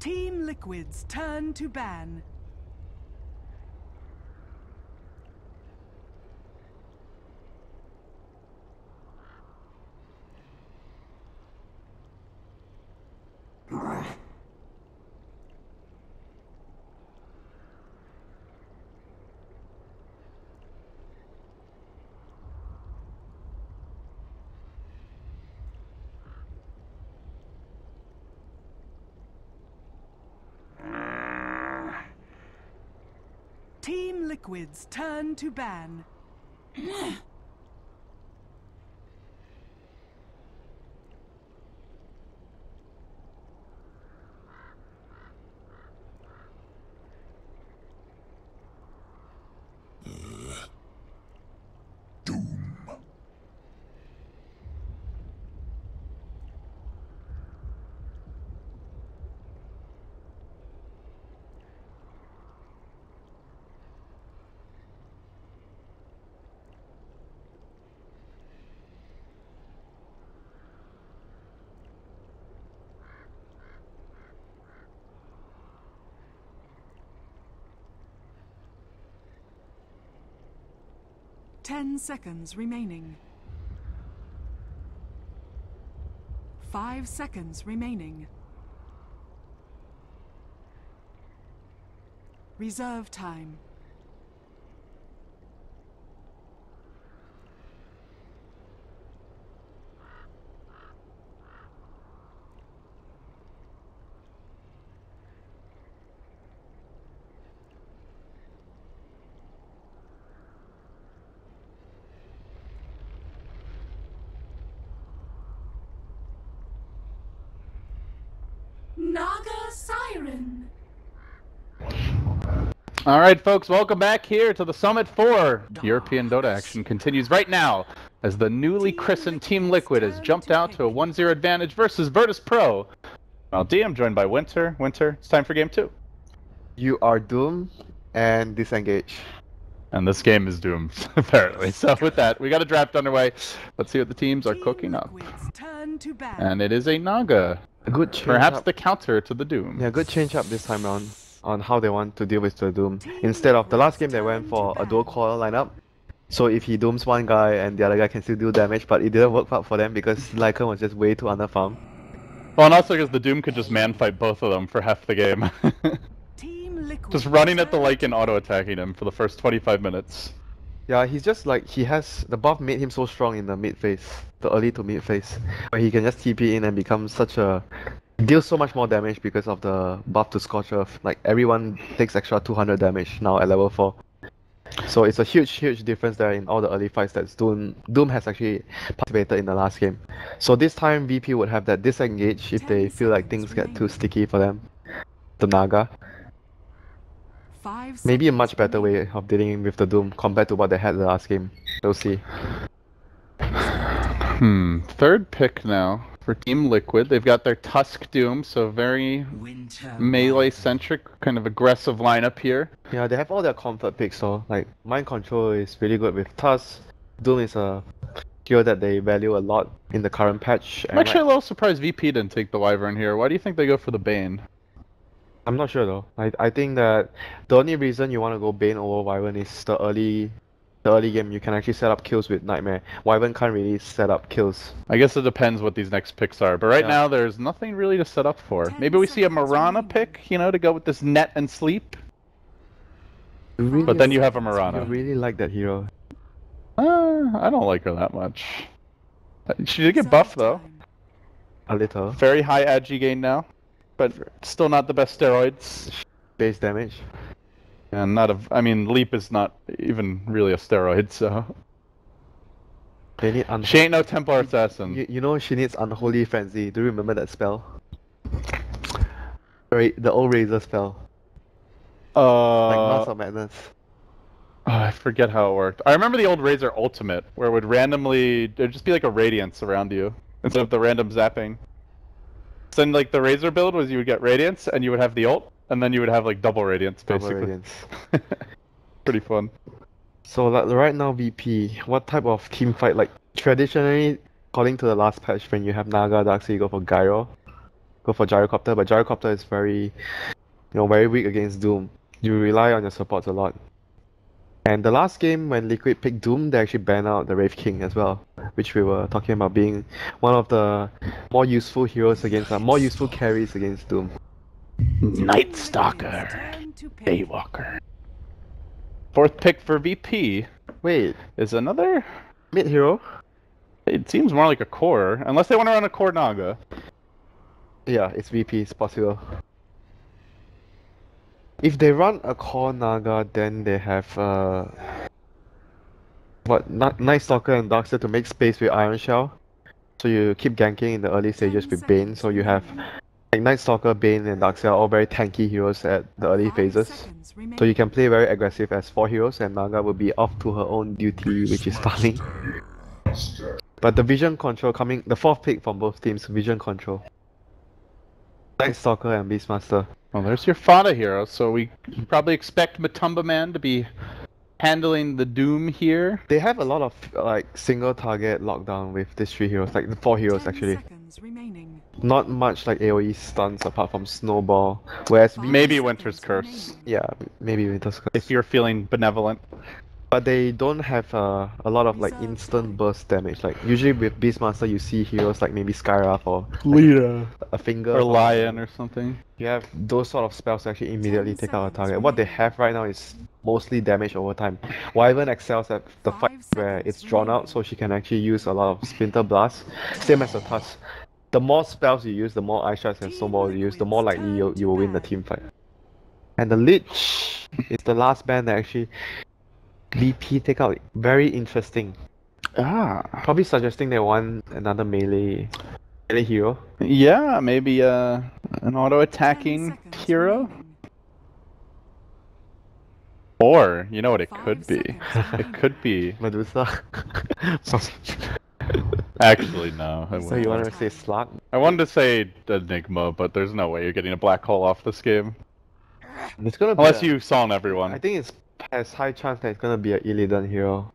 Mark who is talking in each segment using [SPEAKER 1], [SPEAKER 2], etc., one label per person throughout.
[SPEAKER 1] Team Liquid's turn to ban. Team Liquid's turn to ban.
[SPEAKER 2] Doom.
[SPEAKER 1] 10 seconds remaining. 5 seconds remaining. Reserve time. Naga Siren.
[SPEAKER 3] All right, folks, welcome back here to the Summit 4. European Dota action continues right now as the newly christened Team Liquid has jumped out to a 1-0 advantage versus Virtus.Pro. Well, D, I'm joined by Winter. Winter, it's time for game 2.
[SPEAKER 4] You are doomed and disengage.
[SPEAKER 3] And this game is doomed, apparently. So with that, we got a draft underway. Let's see what the teams are cooking up. And it is a Naga.
[SPEAKER 4] A good change
[SPEAKER 3] Perhaps
[SPEAKER 4] up.
[SPEAKER 3] the counter to the Doom.
[SPEAKER 4] Yeah, good change up this time around on how they want to deal with the Doom. Instead of the last game, they went for a dual core lineup. So if he dooms one guy and the other guy can still do damage, but it didn't work out for them because Lycan was just way too underfarmed.
[SPEAKER 3] Well, and also because the Doom could just man-fight both of them for half the game. Just running at the Lycan auto-attacking him for the first 25 minutes.
[SPEAKER 4] Yeah, he's just like, the buff made him so strong in the mid phase, the early to mid phase, where he can just TP in and become deals so much more damage because of the buff to Scorch Earth. Like, everyone takes extra 200 damage now at level 4. So it's a huge difference there in all the early fights that Doom has actually participated in the last game. So this time VP would have that disengage if they feel like things get too sticky for them. The Naga. Maybe a much better way of dealing with the Doom compared to what they had the last game. We'll see.
[SPEAKER 3] Third pick now for Team Liquid. They've got their Tusk Doom, so very melee-centric, kind of aggressive lineup here.
[SPEAKER 4] Yeah, they have all their comfort picks, so like Mind Control is really good with Tusk. Doom is a skill that they value a lot in the current patch.
[SPEAKER 3] I'm actually a little surprised VP didn't take the Wyvern here. Why do you think they go for the Bane?
[SPEAKER 4] I'm not sure though. I think that the only reason you want to go Bane over Wyvern is the early game. You can actually set up kills with Nightmare. Wyvern can't really set up kills.
[SPEAKER 3] I guess it depends what these next picks are, but right now there's nothing really to set up for. Maybe we see a Mirana pick, you know, to go with this net and sleep.
[SPEAKER 4] Really,
[SPEAKER 3] but then you have a Mirana.
[SPEAKER 4] I really like that hero.
[SPEAKER 3] I don't like her that much. She did get buffed though.
[SPEAKER 4] A little.
[SPEAKER 3] Very high agi gain now, but still not the best steroids.
[SPEAKER 4] Base damage.
[SPEAKER 3] And I mean, Leap is not even really a steroid, so...
[SPEAKER 4] They need
[SPEAKER 3] she ain't no Templar Assassin.
[SPEAKER 4] You know she needs Unholy Frenzy. Do you remember that spell? The old Razor spell. Like Mass of Madness.
[SPEAKER 3] Oh, I forget how it worked. I remember the old Razor Ultimate, where it would randomly... There'd just be like a Radiance around you, instead of the random zapping. So then, like, the Razor build was you would get Radiance, and you would have the ult, and then you would have like double Radiance, basically.
[SPEAKER 4] Double Radiance.
[SPEAKER 3] Pretty fun.
[SPEAKER 4] So like, right now VP, what type of team fight? Like traditionally, according to the last patch, when you have Naga Dark, so you go for Gyro. go for Gyrocopter, but Gyrocopter is very, very weak against Doom. You rely on your supports a lot. And the last game when Liquid picked Doom, they actually banned out the Wraith King as well, which we were talking about being one of the more useful heroes against, more useful carries against Doom.
[SPEAKER 3] Night Stalker, Daywalker. Fourth pick for VP.
[SPEAKER 4] Wait,
[SPEAKER 3] Is another?
[SPEAKER 4] mid hero?
[SPEAKER 3] It seems more like a core, unless they want to run a core Naga.
[SPEAKER 4] Yeah, it's VP, it's possible. If they run a core Naga, then they have Night Stalker and Darkster to make space with Iron Shell. So you keep ganking in the early stages with Bane, so you have like Night Stalker, Bane, and Darkseid are all very tanky heroes at the early phases. So you can play very aggressive as 4 heroes, and Naga will be off to her own duty, which is farming. But the vision control the 4th pick from both teams, vision control. Night Stalker and Beastmaster.
[SPEAKER 3] Well, there's your Fada hero, so we probably expect Matumba Man to be handling the Doom here.
[SPEAKER 4] They have a lot of like single target lockdown with these 3 heroes, like the 4 heroes actually. Not much like AoE stuns apart from Snowball, whereas
[SPEAKER 3] Maybe Winter's Curse,
[SPEAKER 4] yeah, maybe Winter's Curse.
[SPEAKER 3] if you're feeling benevolent.
[SPEAKER 4] But they don't have a lot of like instant burst damage. Like usually with Beastmaster you see heroes like maybe Skywrath or like, a finger
[SPEAKER 3] Or Lion or something.
[SPEAKER 4] You have those sort of spells to actually immediately take out a target. What they have right now is mostly damage over time. Wyvern excels at the fight where it's drawn out, so she can actually use a lot of Splinter Blast. Same as the Tusk. The more spells you use, the more Ice Shards and Snowball you use, the more likely you will win the team fight. And the Lich is the last band that actually VP take out. Very interesting. Probably suggesting they want another melee hero.
[SPEAKER 3] Yeah, maybe an auto-attacking hero? Or, you know what it could be? It could be...
[SPEAKER 4] Medusa.
[SPEAKER 3] Actually, no.
[SPEAKER 4] So you want to say Slug?
[SPEAKER 3] I wanted to say Enigma, but there's no way you're getting a black hole off this game.
[SPEAKER 4] It's gonna be
[SPEAKER 3] Unless you saw everyone.
[SPEAKER 4] I think it's has high chance that it's gonna be an Illidan hero.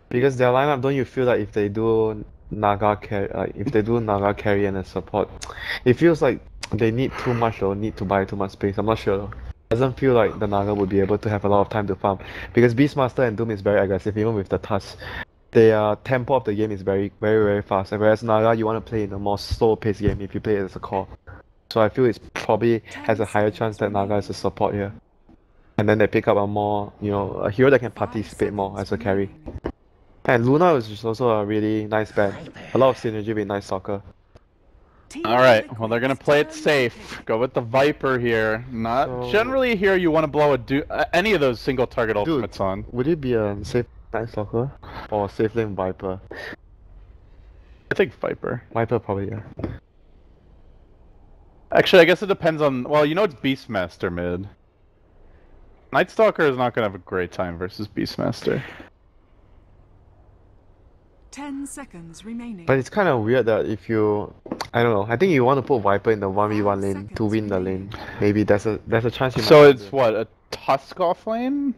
[SPEAKER 4] Because their lineup, don't you feel like if they do Naga carry and a support, it feels like they need too much or need to buy too much space. I'm not sure though. Doesn't feel like the Naga would be able to have a lot of time to farm. Because Beastmaster and Doom is very aggressive, even with the Tusk. Their tempo of the game is very, very, very fast. And whereas Naga, you want to play in a more slow-paced game if you play it as a core. So I feel it's probably has a higher chance that Naga is a support here. And then they pick up a more, a hero that can participate more as a carry. And Luna is just also a really nice band. A lot of synergy with Night Stalker.
[SPEAKER 3] Alright, well they're gonna play it safe. Go with the Viper here. Not generally here you want to blow any of those single target ultimates on.
[SPEAKER 4] Would it be a safe Night Stalker? Or safe lane Viper?
[SPEAKER 3] I think Viper.
[SPEAKER 4] Viper probably, yeah.
[SPEAKER 3] Actually, I guess it depends on... Well, it's Beastmaster mid. Night Stalker is not gonna have a great time versus Beastmaster.
[SPEAKER 1] 10 seconds remaining.
[SPEAKER 4] But it's kind of weird that if you... I don't know. I think you want to put Viper in the 1v1 lane to win the lane. Maybe there's a chance you might...
[SPEAKER 3] So it's what, a Tusk off lane?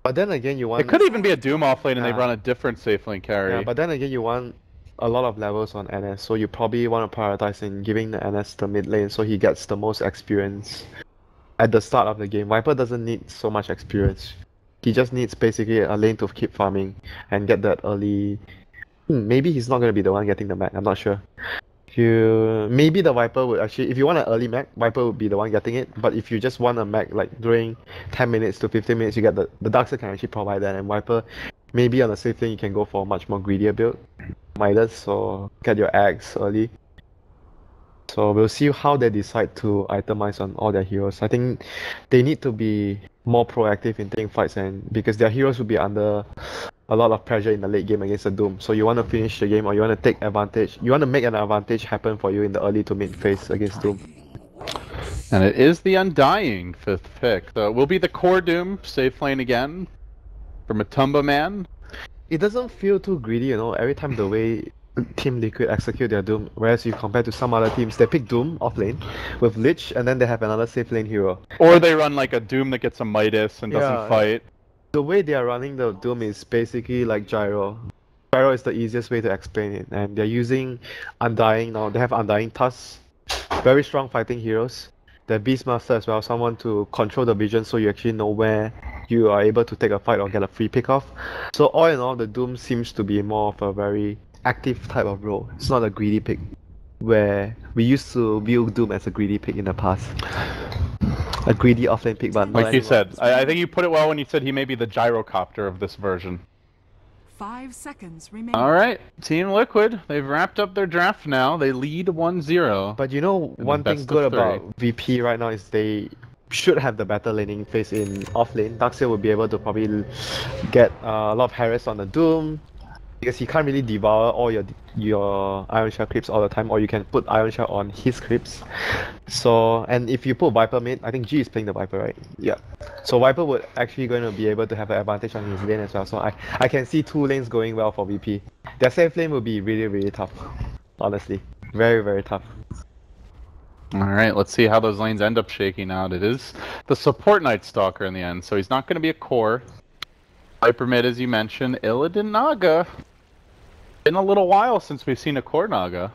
[SPEAKER 4] But then again you want...
[SPEAKER 3] It could even be a Doom off lane and they run a different safe lane carry.
[SPEAKER 4] Yeah, but then again you want a lot of levels on NS, so you probably want to prioritize in giving the NS the mid lane so he gets the most experience at the start of the game. Viper doesn't need so much experience. He just needs basically a lane to keep farming and get that early... maybe he's not going to be the one getting the mech, I'm not sure. Maybe the Viper would actually... If you want an early mech, Viper would be the one getting it. But if you just want a mech, like during 10 minutes to 15 minutes, you get the Darkseid can actually provide that. And Viper, maybe on the safe lane, you can go for a much more greedier build. Midas, or get your Axe early. So we'll see how they decide to itemize on all their heroes. I think they need to be more proactive in taking fights, and because their heroes will be under a lot of pressure in the late game against the Doom. So you want to finish the game, or you want to take advantage. You want to make an advantage happen for you in the early to mid phase against Doom.
[SPEAKER 3] And it is the Undying 5th pick. So it will be the core Doom safe lane again for Matumba Man.
[SPEAKER 4] It doesn't feel too greedy, every time the way Team Liquid execute their Doom, whereas you compare to some other teams, they pick Doom off lane with Lich and then they have another safe lane hero.
[SPEAKER 3] Or they run like a Doom that gets a Midas and doesn't fight.
[SPEAKER 4] The way they are running the Doom is basically like Gyro. Gyro is the easiest way to explain it, and they're using Undying now. They have Undying Tusk very strong fighting heroes. The Beastmaster as well, someone to control the vision so you actually know where you are able to take a fight or get a free pick off. So all in all, the Doom seems to be more of a very active type of role. It's not a greedy pick, where we used to view Doom as a greedy pick in the past. A greedy offlane pick, but not
[SPEAKER 3] Like you
[SPEAKER 4] anymore.
[SPEAKER 3] said, I think you put it well when you said he may be the gyrocopter of this version.
[SPEAKER 1] 5 seconds remaining.
[SPEAKER 3] Alright, Team Liquid, they've wrapped up their draft now. They lead 1-0.
[SPEAKER 4] But you know,
[SPEAKER 3] the
[SPEAKER 4] one thing
[SPEAKER 3] best
[SPEAKER 4] good
[SPEAKER 3] of three.
[SPEAKER 4] about VP right now is they should have the better laning phase in offlane. Darkseid will be able to probably get a lot of harass on the Doom, because he can't really devour all your Iron Shell creeps all the time, or you can put Iron Shell on his creeps. So, and if you put Viper mid, I think G is playing the Viper, right? Yeah. So Viper would actually going to be able to have an advantage on his lane as well. So I can see two lanes going well for VP. Their safe lane will be really, really tough. Honestly. Very, very tough.
[SPEAKER 3] Alright, let's see how those lanes end up shaking out. It is the support Night Stalker in the end, so he's not going to be a core. Viper mid, as you mentioned, Illidan Naga. Been a little while since we've seen a core Naga.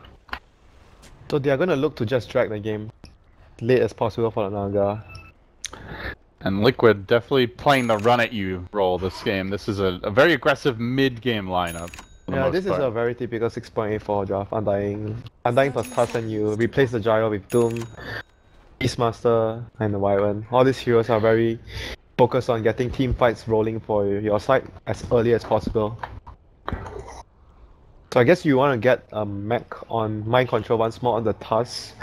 [SPEAKER 4] So they are going to look to just drag the game late as possible for the Naga.
[SPEAKER 3] And Liquid definitely playing the run at you role this game. This is a very aggressive mid-game lineup.
[SPEAKER 4] Yeah, this is a very typical 6.84 draft. Undying plus Tusk, and you replace the Gyro with Doom, Beastmaster, and the Wyvern. All these heroes are very focused on getting team fights rolling for your side as early as possible. So I guess you want to get a mech on Mind Control once more on the Tusk.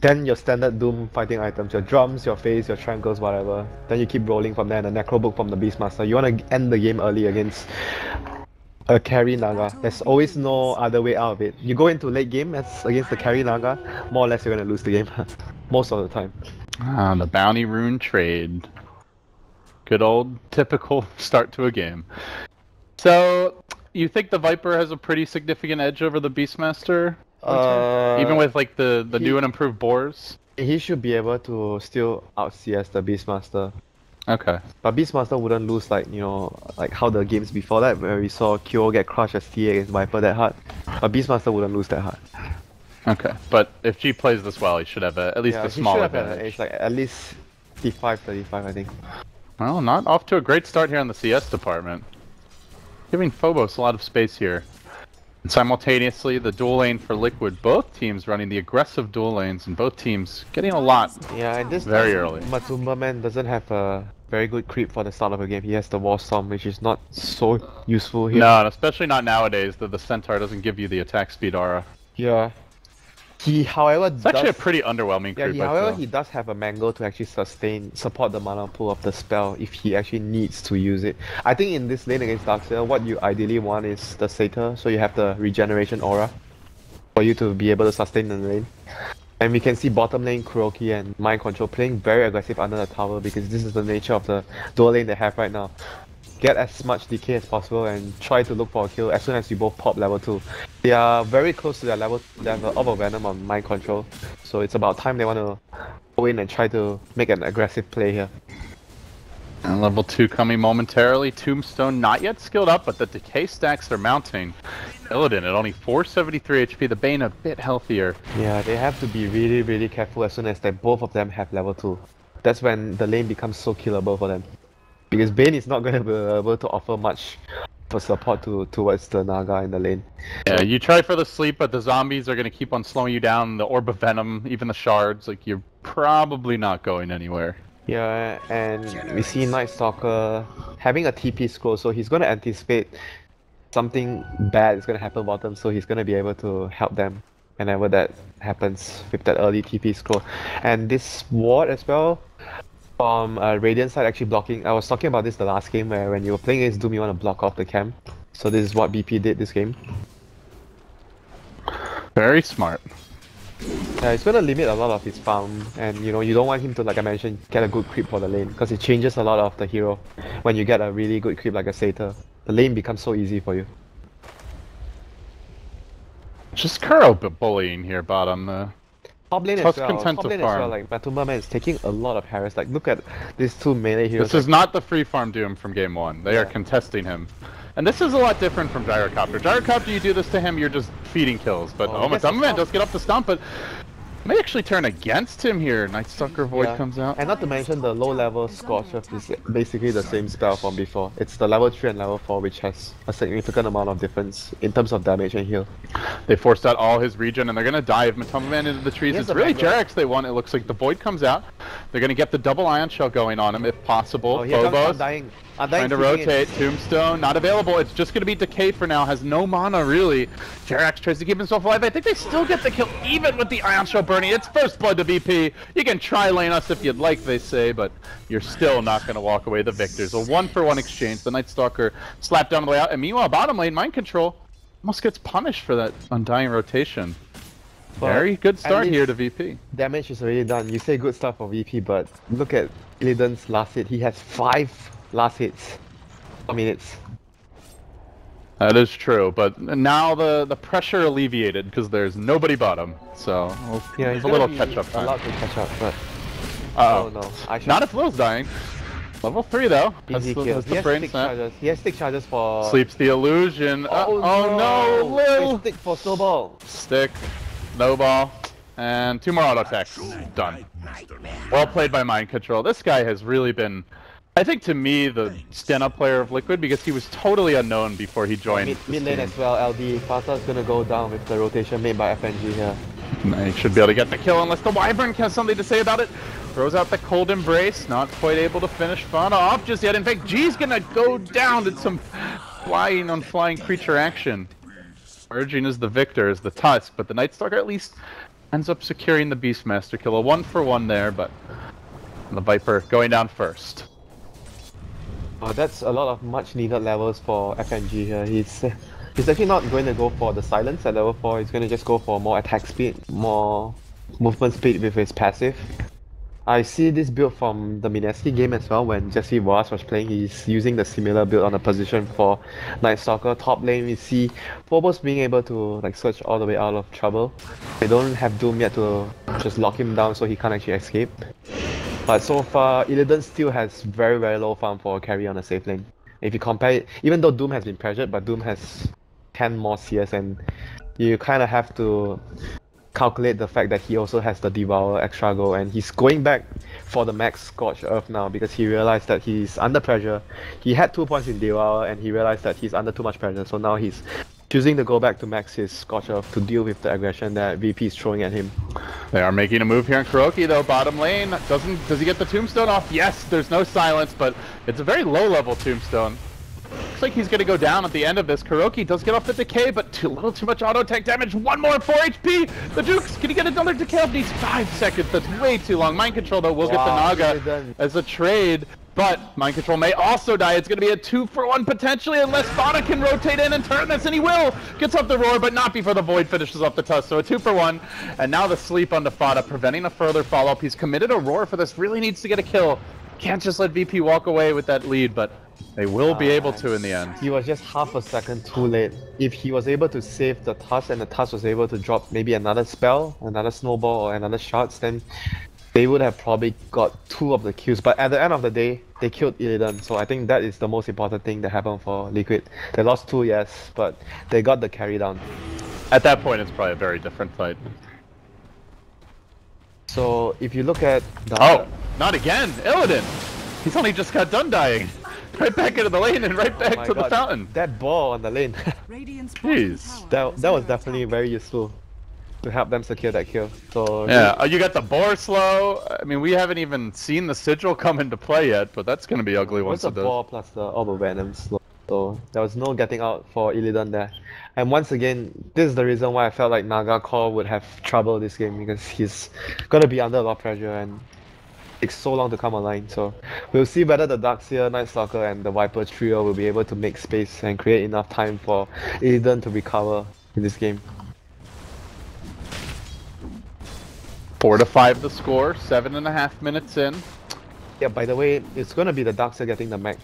[SPEAKER 4] Then your standard Doom fighting items, your drums, your phase, your triangles, whatever. Then you keep rolling from there, and the Necro Book from the Beastmaster. You want to end the game early against a carry Naga. There's always no other way out of it. You go into late game against the carry Naga, more or less you're going to lose the game. Most of the time.
[SPEAKER 3] Ah, the Bounty Rune trade. Good old typical start to a game. So, you think the Viper has a pretty significant edge over the Beastmaster? Even with like the new and improved boars?
[SPEAKER 4] He should be able to still out CS the Beastmaster.
[SPEAKER 3] Okay.
[SPEAKER 4] But Beastmaster wouldn't lose like, you know, like how the games before that where we saw Kyo get crushed as TA against Viper that hard. But Beastmaster wouldn't lose that hard.
[SPEAKER 3] Okay, but if G plays this well, he should have at least a small advantage.
[SPEAKER 4] It's like at least 55-35, I think.
[SPEAKER 3] Well, not off to a great start here on the CS department. Giving Phobos a lot of space here. And simultaneously, the dual lane for Liquid. Both teams running the aggressive dual lanes, and both teams getting a lot.
[SPEAKER 4] Yeah, and this
[SPEAKER 3] very
[SPEAKER 4] time,
[SPEAKER 3] early.
[SPEAKER 4] Matumba Man doesn't have a very good creep for the start of the game. He has the War Storm, which is not so useful here.
[SPEAKER 3] No, and especially not nowadays that the Centaur doesn't give you the attack speed aura.
[SPEAKER 4] Yeah. He, however,
[SPEAKER 3] It's actually a pretty underwhelming creep.
[SPEAKER 4] However, he does have a mangle to actually support the mana pool of the spell if he actually needs to use it. I think in this lane against Darkseid, what you ideally want is the Satyr, so you have the regeneration aura for you to be able to sustain the lane. And we can see bottom lane Kuroki and Mind Control playing very aggressive under the tower, because this is the nature of the dual lane they have right now. Get as much decay as possible and try to look for a kill as soon as you both pop level 2. They are very close to their level of a Venom on Mind Control, so it's about time they want to go in and try to make an aggressive play here.
[SPEAKER 3] And level 2 coming momentarily. Tombstone not yet skilled up, but the decay stacks are mounting. Illidan at only 473 HP, the Bane a bit healthier.
[SPEAKER 4] Yeah, they have to be really, really careful as soon as both of them have level 2. That's when the lane becomes so killable for them. Because Bane is not going to be able to offer much for support towards the Naga in the lane.
[SPEAKER 3] Yeah, you try for the sleep, but the zombies are going to keep on slowing you down. The Orb of Venom, even the shards, like you're probably not going anywhere.
[SPEAKER 4] Yeah, and we see Night Stalker having a TP scroll, so he's going to anticipate something bad is going to happen bottom, so he's going to be able to help them whenever that happens with that early TP scroll. And this ward as well, from Radiant side actually blocking. I was talking about this the last game where when you were playing against Doom you want to block off the camp. So this is what BP did this game.
[SPEAKER 3] Very smart.
[SPEAKER 4] Yeah, it's going to limit a lot of his farm, and you know, you don't want him to, like I mentioned, get a good creep for the lane, because it changes a lot of the hero. When you get a really good creep like a Satyr, the lane becomes so easy for you.
[SPEAKER 3] Just Kuro bullying here bottom.
[SPEAKER 4] Top lane
[SPEAKER 3] Tusk
[SPEAKER 4] as well.
[SPEAKER 3] content
[SPEAKER 4] Top
[SPEAKER 3] to
[SPEAKER 4] lane as well.
[SPEAKER 3] farm.
[SPEAKER 4] Like Matumba Man is taking a lot of harass. Like look at these two melee heroes.
[SPEAKER 3] This is not the free farm Doom from game 1. They are
[SPEAKER 4] Yeah.
[SPEAKER 3] contesting him. And this is a lot different from Gyrocopter. Gyrocopter, you do this to him, you're just feeding kills. But
[SPEAKER 4] Oh, yes,
[SPEAKER 3] Matumba Man
[SPEAKER 4] it's
[SPEAKER 3] does get off the stomp, but may actually turn against him here. Night Stalker Void
[SPEAKER 4] Yeah.
[SPEAKER 3] comes out.
[SPEAKER 4] And not to mention the low level Scorch Earth is basically the same spell from before. It's the level 3 and level 4 which has a significant amount of difference in terms of damage and heal.
[SPEAKER 3] They forced out all his regen, and they're gonna dive Matumba Man into the trees.
[SPEAKER 4] Here's
[SPEAKER 3] It's
[SPEAKER 4] the
[SPEAKER 3] really
[SPEAKER 4] back row.
[SPEAKER 3] Jarex they want. It looks like the Void comes out. They're gonna get the double Ion Shell going on him if possible.
[SPEAKER 4] Oh, here comes
[SPEAKER 3] Phobos
[SPEAKER 4] Undying.
[SPEAKER 3] trying to
[SPEAKER 4] Undying peeking in.
[SPEAKER 3] rotate. Tombstone not available. It's just gonna be Decay for now. Has no mana really. Jarex tries to keep himself alive. I think they still get the kill even with the Ion Shell burning. It's first blood to VP. You can try lane us if you'd like, they say, but you're still not gonna walk away the victors. A 1-for-1 exchange. The Night Stalker slapped down the way out, and meanwhile bottom lane Mind Control almost gets punished for that Undying rotation.
[SPEAKER 4] But
[SPEAKER 3] Very good
[SPEAKER 4] at
[SPEAKER 3] start here
[SPEAKER 4] least
[SPEAKER 3] to VP.
[SPEAKER 4] Damage is already done. You say good stuff for VP, but look at Illidan's last hit. He has 5 last hits. 4 minutes.
[SPEAKER 3] That is true, but now the pressure alleviated because there's nobody bottom, so
[SPEAKER 4] Yeah,
[SPEAKER 3] there's
[SPEAKER 4] he's
[SPEAKER 3] a little
[SPEAKER 4] gonna be
[SPEAKER 3] catch-up time.
[SPEAKER 4] allowed to catch up, but
[SPEAKER 3] Uh-oh.
[SPEAKER 4] oh no. I should
[SPEAKER 3] Not if Lil's dying. Level 3 though.
[SPEAKER 4] easy
[SPEAKER 3] Has
[SPEAKER 4] kill.
[SPEAKER 3] the
[SPEAKER 4] He has
[SPEAKER 3] brain
[SPEAKER 4] stick
[SPEAKER 3] snap.
[SPEAKER 4] charges. He has stick charges for
[SPEAKER 3] Sleeps the illusion. Oh no, Lil!
[SPEAKER 4] Stick for snowball.
[SPEAKER 3] Stick, snowball, and 2 more auto attacks. Done. Well played by Mind Control. This guy has really been, I think to me, the stand-up player of Liquid because he was totally unknown before he joined.
[SPEAKER 4] Mid
[SPEAKER 3] this
[SPEAKER 4] lane
[SPEAKER 3] team.
[SPEAKER 4] as well, LD. Fata's gonna go down with the rotation made by FNG here.
[SPEAKER 3] He should be able to get the kill unless the Wyvern has something to say about it. Throws out the Cold Embrace, not quite able to finish Fana off just yet. In fact, G's gonna go down to some flying on flying creature action. Emerging as the victor, as the Tusk, but the Night Stalker at least ends up securing the Beastmaster kill. A 1-for-1 there, but the Viper going down first.
[SPEAKER 4] That's a lot of much needed levels for FNG here. He's actually not going to go for the silence at level 4. He's going to just go for more attack speed, more movement speed with his passive. I see this build from the Mineski game as well. When Jesse Boas was playing, he's using the similar build on the position for Night Stalker. Top lane, we see Phobos being able to like search all the way out of trouble. They don't have Doom yet to just lock him down so he can't actually escape. But so far, Illidan still has very low farm for a carry on a safe lane. If you compare it, even though Doom has been pressured, but Doom has 10 more CS and you kind of have to calculate the fact that he also has the Devour extra go and he's going back for the max Scorched Earth now because he realized that he's under pressure. He had 2 points in Devour and he realized that he's under too much pressure, so now he's choosing to go back to max his Scorched Earth to deal with the aggression that VP is throwing at him.
[SPEAKER 3] They are making a move here in Kuroki though, bottom lane. Does he get the Tombstone off? Yes, there's no silence, but it's a very low level Tombstone. Looks like he's gonna go down at the end of this. Kuroki does get off the decay, but a little too much auto attack damage. 1 more 4 HP! The Duke's gonna get another decay off these 5 seconds. That's way too long. Mind Control though will get the Naga as a trade. But Mind Control may also die. It's going to be a 2-for-1 potentially unless Fana can rotate in and turn this, and he will! Gets off the Roar, but not before the Void finishes off the Tusk. So a 2-for-1, and now the sleep onto Fana, preventing a further follow-up. He's committed a Roar for this, really needs to get a kill. Can't just let VP walk away with that lead, but they will be able to in the end.
[SPEAKER 4] He was just half a second too late. If he was able to save the Tusk and the Tusk was able to drop maybe another spell, another snowball or another shots, then they would have probably got 2 of the kills. But at the end of the day, they killed Illidan, so I think that is the most important thing that happened for Liquid. They lost 2, yes, but they got the carry down.
[SPEAKER 3] At that point, it's probably a very different fight.
[SPEAKER 4] So if you look at the
[SPEAKER 3] Oh, not again! Illidan! He's only just got done dying. Right back into the lane and right back to the fountain.
[SPEAKER 4] That ball on the lane.
[SPEAKER 1] Radiant's
[SPEAKER 3] Jeez.
[SPEAKER 4] that was definitely very useful to help them secure that kill. So
[SPEAKER 3] Yeah, you got the boar slow. I mean, we haven't even seen the sigil come into play yet, but that's gonna be ugly once
[SPEAKER 4] what's the
[SPEAKER 3] it does.
[SPEAKER 4] ball plus the orb of venom slow. So there was no getting out for Illidan there. And once again, this is the reason why I felt like Naga Core would have trouble this game, because he's gonna be under a lot of pressure and it takes so long to come online. So we'll see whether the Darkseer, Night Stalker and the Viper trio will be able to make space and create enough time for Illidan to recover in this game.
[SPEAKER 3] 4-5 the score, 7.5 minutes in.
[SPEAKER 4] Yeah, by the way, it's gonna be the Darkseer getting the mech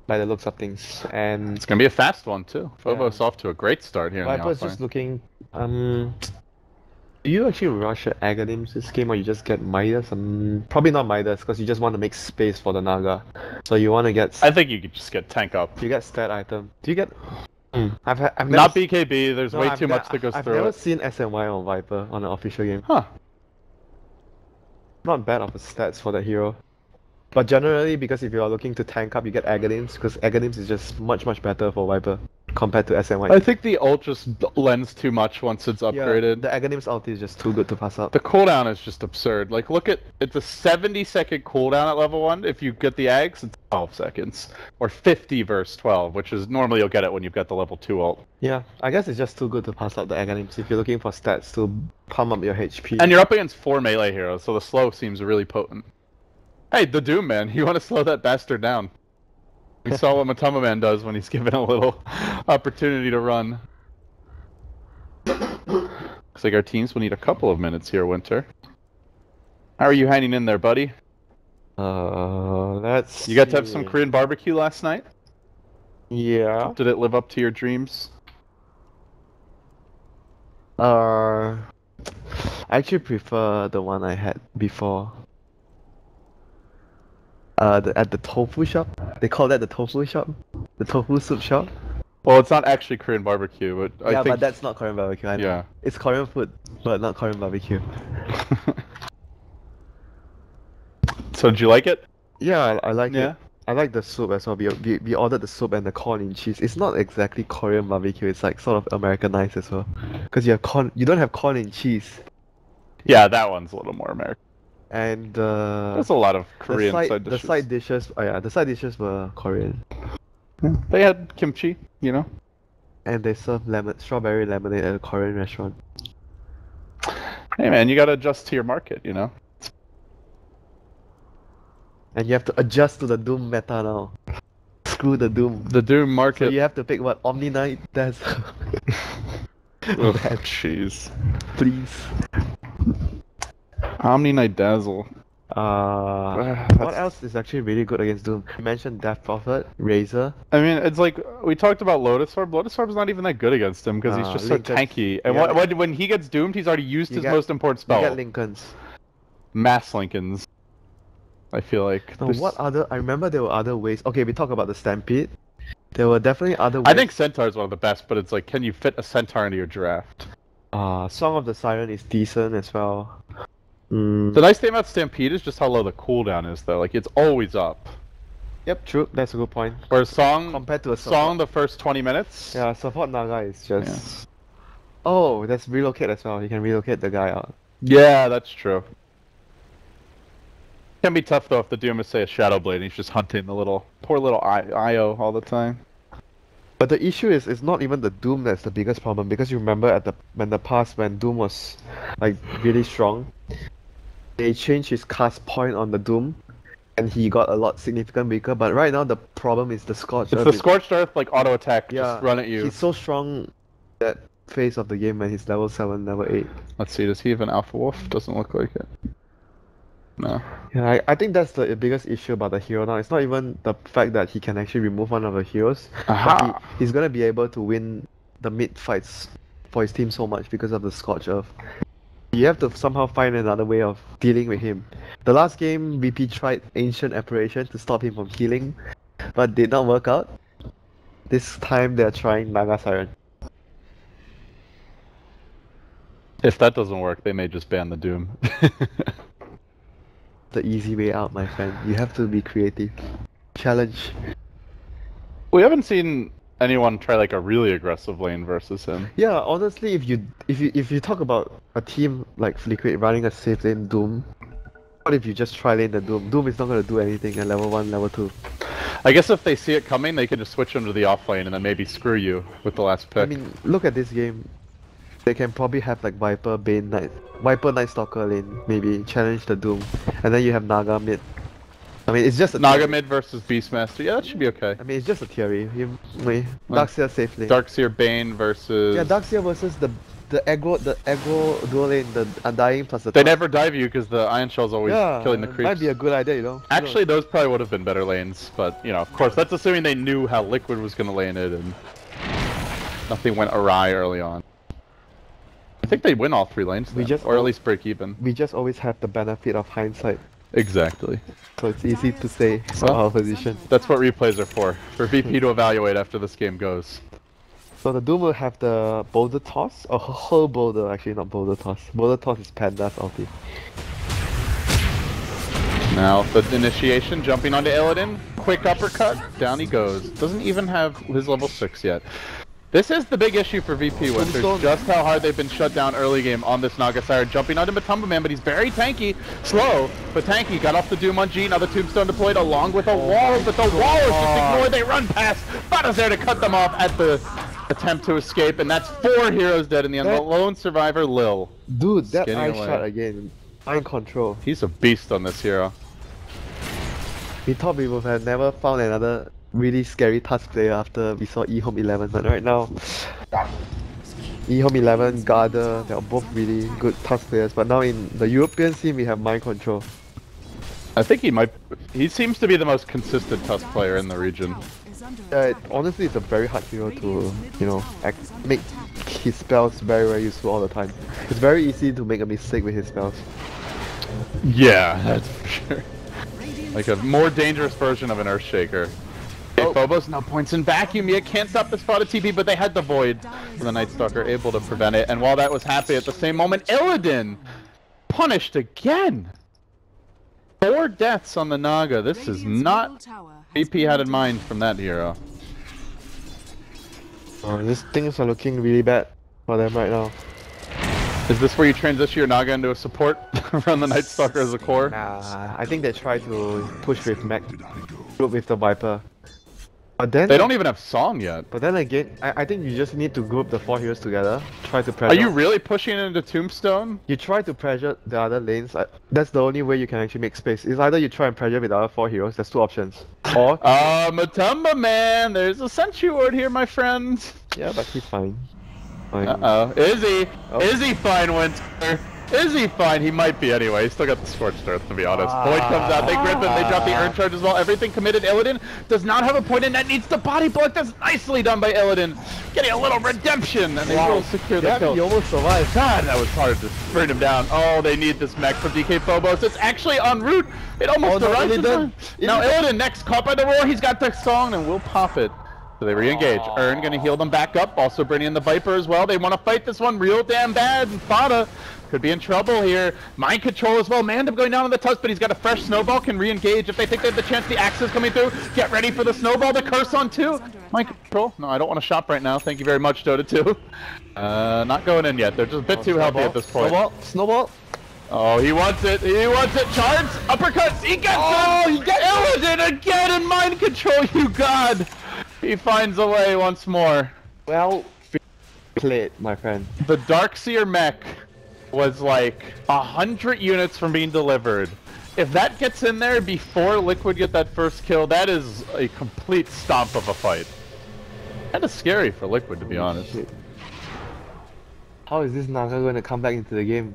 [SPEAKER 4] by the looks of things. And
[SPEAKER 3] It's gonna be a fast one too. Phobos off to a great start here in the
[SPEAKER 4] Viper's
[SPEAKER 3] offline.
[SPEAKER 4] just looking Do you actually rush your Aghanim's this game or you just get Midas? Probably not Midas because you just want to make space for the Naga. So you want to get...
[SPEAKER 3] I think you could just get tank up.
[SPEAKER 4] You get stat item. Do you get... I've never...
[SPEAKER 3] Not BKB, there's
[SPEAKER 4] No,
[SPEAKER 3] way too much that goes
[SPEAKER 4] I've
[SPEAKER 3] through
[SPEAKER 4] never
[SPEAKER 3] it.
[SPEAKER 4] seen SNY on Viper on an official game.
[SPEAKER 3] Huh.
[SPEAKER 4] Not bad of the stats for that hero. But generally, because if you are looking to tank up, you get Aghanim's, because Aghanim's is just much better for Viper compared to SNY.
[SPEAKER 3] I think the ult just lends too much once it's upgraded.
[SPEAKER 4] The Aghanim's ulti is just too good to pass up.
[SPEAKER 3] The cooldown is just absurd. Like, look at it's a 70-second cooldown at level 1. If you get the Ags, it's 12 seconds. Or 50 versus 12, which is normally you'll get it when you've got the level 2 ult.
[SPEAKER 4] Yeah, I guess it's just too good to pass up the Aghanim's if you're looking for stats to pump up your HP.
[SPEAKER 3] And you're up against 4 melee heroes, so the slow seems really potent. Hey, the Doom Man, you want to slow that bastard down. We saw what Matama Man does when he's given a little opportunity to run. Looks like our teams will need a couple of minutes here, Winter. How are you hanging in there, buddy?
[SPEAKER 4] Let's
[SPEAKER 3] You got to have some Korean barbecue last night?
[SPEAKER 4] Yeah.
[SPEAKER 3] Did it live up to your dreams?
[SPEAKER 4] I actually prefer the one I had before. At the tofu shop. They call that the tofu shop? The tofu soup shop?
[SPEAKER 3] Well, it's not actually Korean barbecue, but I think...
[SPEAKER 4] but that's not Korean barbecue, I know.
[SPEAKER 3] Yeah.
[SPEAKER 4] It's Korean food, but not Korean barbecue.
[SPEAKER 3] So did you like it?
[SPEAKER 4] Yeah, I like
[SPEAKER 3] Yeah.
[SPEAKER 4] it. I like the soup as well. We ordered the soup and the corn and cheese. It's not exactly Korean barbecue, it's like sort of Americanized as well. Because you don't have corn and cheese.
[SPEAKER 3] Yeah, that one's a little more American.
[SPEAKER 4] And
[SPEAKER 3] There's a lot of Korean side dishes.
[SPEAKER 4] The side dishes, the side dishes were Korean.
[SPEAKER 3] Yeah. They had kimchi, you know?
[SPEAKER 4] And they serve strawberry lemonade at a Korean restaurant.
[SPEAKER 3] Hey man, you gotta adjust to your market, you know?
[SPEAKER 4] And you have to adjust to the Doom meta now. Screw the Doom.
[SPEAKER 3] The Doom market.
[SPEAKER 4] So you have to pick what? Omni Knight? That's...
[SPEAKER 3] Oh, jeez.
[SPEAKER 4] Please.
[SPEAKER 3] Omni Knight Dazzle.
[SPEAKER 4] What else is actually really good against Doom? You mentioned Death Prophet, Razor.
[SPEAKER 3] I mean, it's like, we talked about Lotus Orb. Lotus Orb's not even that good against him, because he's just so
[SPEAKER 4] Lincoln.
[SPEAKER 3] tanky. And
[SPEAKER 4] Yeah.
[SPEAKER 3] when he gets doomed, he's already used his most important
[SPEAKER 4] You
[SPEAKER 3] spell.
[SPEAKER 4] get Lincolns.
[SPEAKER 3] Mass Lincolns. I feel like.
[SPEAKER 4] No,
[SPEAKER 3] There's-
[SPEAKER 4] what other... I remember there were other ways. Okay, we talk about the Stampede. There were definitely other ways.
[SPEAKER 3] I think Centaur's one of the best, but it's like, can you fit a Centaur into your draft?
[SPEAKER 4] Song of the Siren is decent as well.
[SPEAKER 3] The nice thing about Stampede is just how low the cooldown is, though. Like, it's always up.
[SPEAKER 4] Yep, true. That's a good point.
[SPEAKER 3] Whereas Song,
[SPEAKER 4] Compared to a
[SPEAKER 3] Song the first 20 minutes.
[SPEAKER 4] Yeah, support Naga is just... Oh, that's relocate as well. You can relocate the guy out.
[SPEAKER 3] Yeah, that's true. Can be tough, though, if the Doom is, say, a Shadow Blade and he's just hunting the poor little IO all the time.
[SPEAKER 4] But the issue is, it's not even the Doom that's the biggest problem, because you remember in the past when Doom was like really strong, they changed his cast point on the Doom, and he got a lot significant weaker. But right now the problem is the Scorched
[SPEAKER 3] It's
[SPEAKER 4] Earth.
[SPEAKER 3] the Scorched Earth, like, auto attack,
[SPEAKER 4] Yeah,
[SPEAKER 3] just run at you.
[SPEAKER 4] He's so strong that phase of the game when he's level 7, level 8.
[SPEAKER 3] Let's see, does he have an Alpha Wolf? Doesn't look like it. No.
[SPEAKER 4] Yeah, I think that's the biggest issue about the hero now. It's not even the fact that he can actually remove one of the heroes.
[SPEAKER 3] Aha!
[SPEAKER 4] But he's gonna be able to win the mid fights for his team so much because of the Scorched Earth. You have to somehow find another way of dealing with him. The last game, VP tried Ancient Apparition to stop him from healing, but did not work out. This time they're trying Naga Siren.
[SPEAKER 3] If that doesn't work, they may just ban the Doom.
[SPEAKER 4] The easy way out, my friend. You have to be creative. Challenge.
[SPEAKER 3] We haven't seen anyone try like a really aggressive lane versus him.
[SPEAKER 4] Yeah, honestly, if you talk about a team like Liquid running a safe lane Doom, what if you just try lane the Doom? Doom is not gonna do anything at level 1, level 2.
[SPEAKER 3] I guess if they see it coming, they can just switch him to the off lane and then maybe screw you with the last pick.
[SPEAKER 4] I mean, look at this game. They can probably have like Viper, Night Stalker lane, maybe challenge the Doom, and then you have Naga mid. I mean, it's just a
[SPEAKER 3] Naga
[SPEAKER 4] theory.
[SPEAKER 3] mid versus Beastmaster. Yeah, that should be okay.
[SPEAKER 4] I mean, it's just a theory. Darkseer safe lane.
[SPEAKER 3] Darkseer Bane versus.
[SPEAKER 4] Yeah, Darkseer versus the aggro dual lane, the Undying plus the.
[SPEAKER 3] They
[SPEAKER 4] top.
[SPEAKER 3] never dive you because the Iron Shell's always killing the creeps.
[SPEAKER 4] Might be a good idea, you know.
[SPEAKER 3] Actually, those probably would have been better lanes, but you know, of course, that's assuming they knew how Liquid was going to lane it and nothing went awry early on. think they win all 3 lanes,
[SPEAKER 4] We
[SPEAKER 3] then,
[SPEAKER 4] just
[SPEAKER 3] or at
[SPEAKER 4] al-
[SPEAKER 3] least break even.
[SPEAKER 4] We just always have the benefit of hindsight,
[SPEAKER 3] Exactly.
[SPEAKER 4] so it's easy to say
[SPEAKER 3] Well,
[SPEAKER 4] our position.
[SPEAKER 3] That's what replays are for VP to evaluate after this game goes.
[SPEAKER 4] So the Doom will have the boulder toss, or her boulder, actually not boulder toss. Boulder toss is Panda's ulti.
[SPEAKER 3] Now the initiation, jumping onto Illidan, quick uppercut, down he goes. Doesn't even have his level 6 yet. This is the big issue for VP Winters, just how hard they've been shut down early game on this Naga Siren, jumping onto Matumba Man, but he's very tanky, slow, but tanky. Got off the Doom on G, now the Tombstone deployed along with a wall, but the wall is just ignored, they run past. Bada's there to cut them off at the attempt to escape, and that's 4 heroes dead in the end. The lone survivor, Lil.
[SPEAKER 4] Dude, that
[SPEAKER 3] Getting
[SPEAKER 4] eye
[SPEAKER 3] away.
[SPEAKER 4] shot again. Mind control.
[SPEAKER 3] He's a beast on this hero.
[SPEAKER 4] We thought we would have never found another really scary Tusk player after we saw eHome 11, but right now, eHome 11, Garda, they are both really good Tusk players, but now in the European scene we have mind control.
[SPEAKER 3] I think he seems to be the most consistent Tusk player in the region.
[SPEAKER 4] Honestly, it's a very hard hero to, you know, make his spells very, very useful all the time. It's very easy to make a mistake with his spells.
[SPEAKER 3] Yeah, that's for sure. Like a more dangerous version of an Earthshaker. Okay, Phobos now points in vacuum. Mia can't stop the spot of TP, but they had the Void. And the Night Stalker able to prevent it. And while that was happening at the same moment, Illidan punished again. 4 deaths on the Naga. This is not VP had in mind from that hero.
[SPEAKER 4] These things are looking really bad for them right now.
[SPEAKER 3] Is this where you transition your Naga into a support? Run the Night Stalker as a core?
[SPEAKER 4] Nah, I think they try to push with Mech, group with the Viper. But then
[SPEAKER 3] They don't even have Song yet.
[SPEAKER 4] But then again, I think you just need to group the 4 heroes together, try to pressure.
[SPEAKER 3] Are you really pushing it into Tombstone?
[SPEAKER 4] You try to pressure the other lanes, that's the only way you can actually make space. It's either you try and pressure with the other 4 heroes, there's 2 options. Or...
[SPEAKER 3] Matumba Man, there's a Sentry Ward here, my friend.
[SPEAKER 4] Yeah, but he's fine.
[SPEAKER 3] Uh-oh. Is he? Oh. Is he fine, Winter? Is he fine? He might be anyway. He's still got the Scorched Earth, to be honest. Void comes out, they grip him, they drop the Urn Charge as well. Everything committed. Illidan does not have a point in that, needs the body block. That's nicely done by Illidan. Getting a little redemption, and they will secure the kill.
[SPEAKER 4] He almost survived.
[SPEAKER 3] God, that was hard to bring him down. Oh, they need this mech from DK Phobos. It's actually en route. It almost arrived in time. Now Illidan next, caught by the roar. He's got the song, and we'll pop it. So they re-engage. Urn gonna heal them back up, also bringing in the Viper as well. They want to fight this one real damn bad, and Fada could be in trouble here. Mind control as well. Mandem going down on the Tusk, but he's got a fresh snowball, can re-engage if they think they have the chance. The axe is coming through. Get ready for the snowball, the curse on 2. Mind control. No, I don't want to shop right now. Thank you very much, Dota 2. Not going in yet. They're just a bit too healthy at this point.
[SPEAKER 4] Snowball, snowball.
[SPEAKER 3] Oh, he wants it. He wants it. Charge, uppercuts. He gets it. He gets Illidan again in mind control. You god. He finds a way once more.
[SPEAKER 4] Well played, my friend.
[SPEAKER 3] The Darkseer mech was like 100 units from being delivered. If that gets in there before Liquid get that first kill, that is a complete stomp of a fight. Kinda scary for Liquid, to be honest.
[SPEAKER 4] How is this Naga going to come back into the game?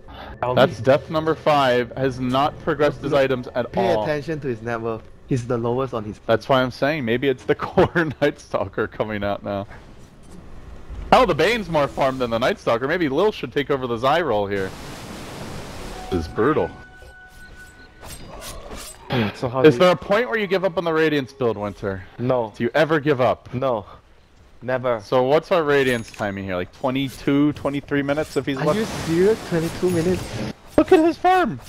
[SPEAKER 3] That's death number 5, has not progressed his items at
[SPEAKER 4] Pay
[SPEAKER 3] all.
[SPEAKER 4] attention to his net worth. He's the lowest on his...
[SPEAKER 3] That's why I'm saying maybe it's the core Night Stalker coming out now. Hell, the Bane's more farmed than the Night Stalker. Maybe Lil should take over the Zai role here. This is brutal.
[SPEAKER 4] So how
[SPEAKER 3] is there a point where you give up on the Radiance build, Winter?
[SPEAKER 4] No.
[SPEAKER 3] Do you ever give up?
[SPEAKER 4] No. Never.
[SPEAKER 3] So what's our Radiance timing here? Like 22, 23 minutes if he's left?
[SPEAKER 4] Are you serious? 22 minutes?
[SPEAKER 3] Look at his farm!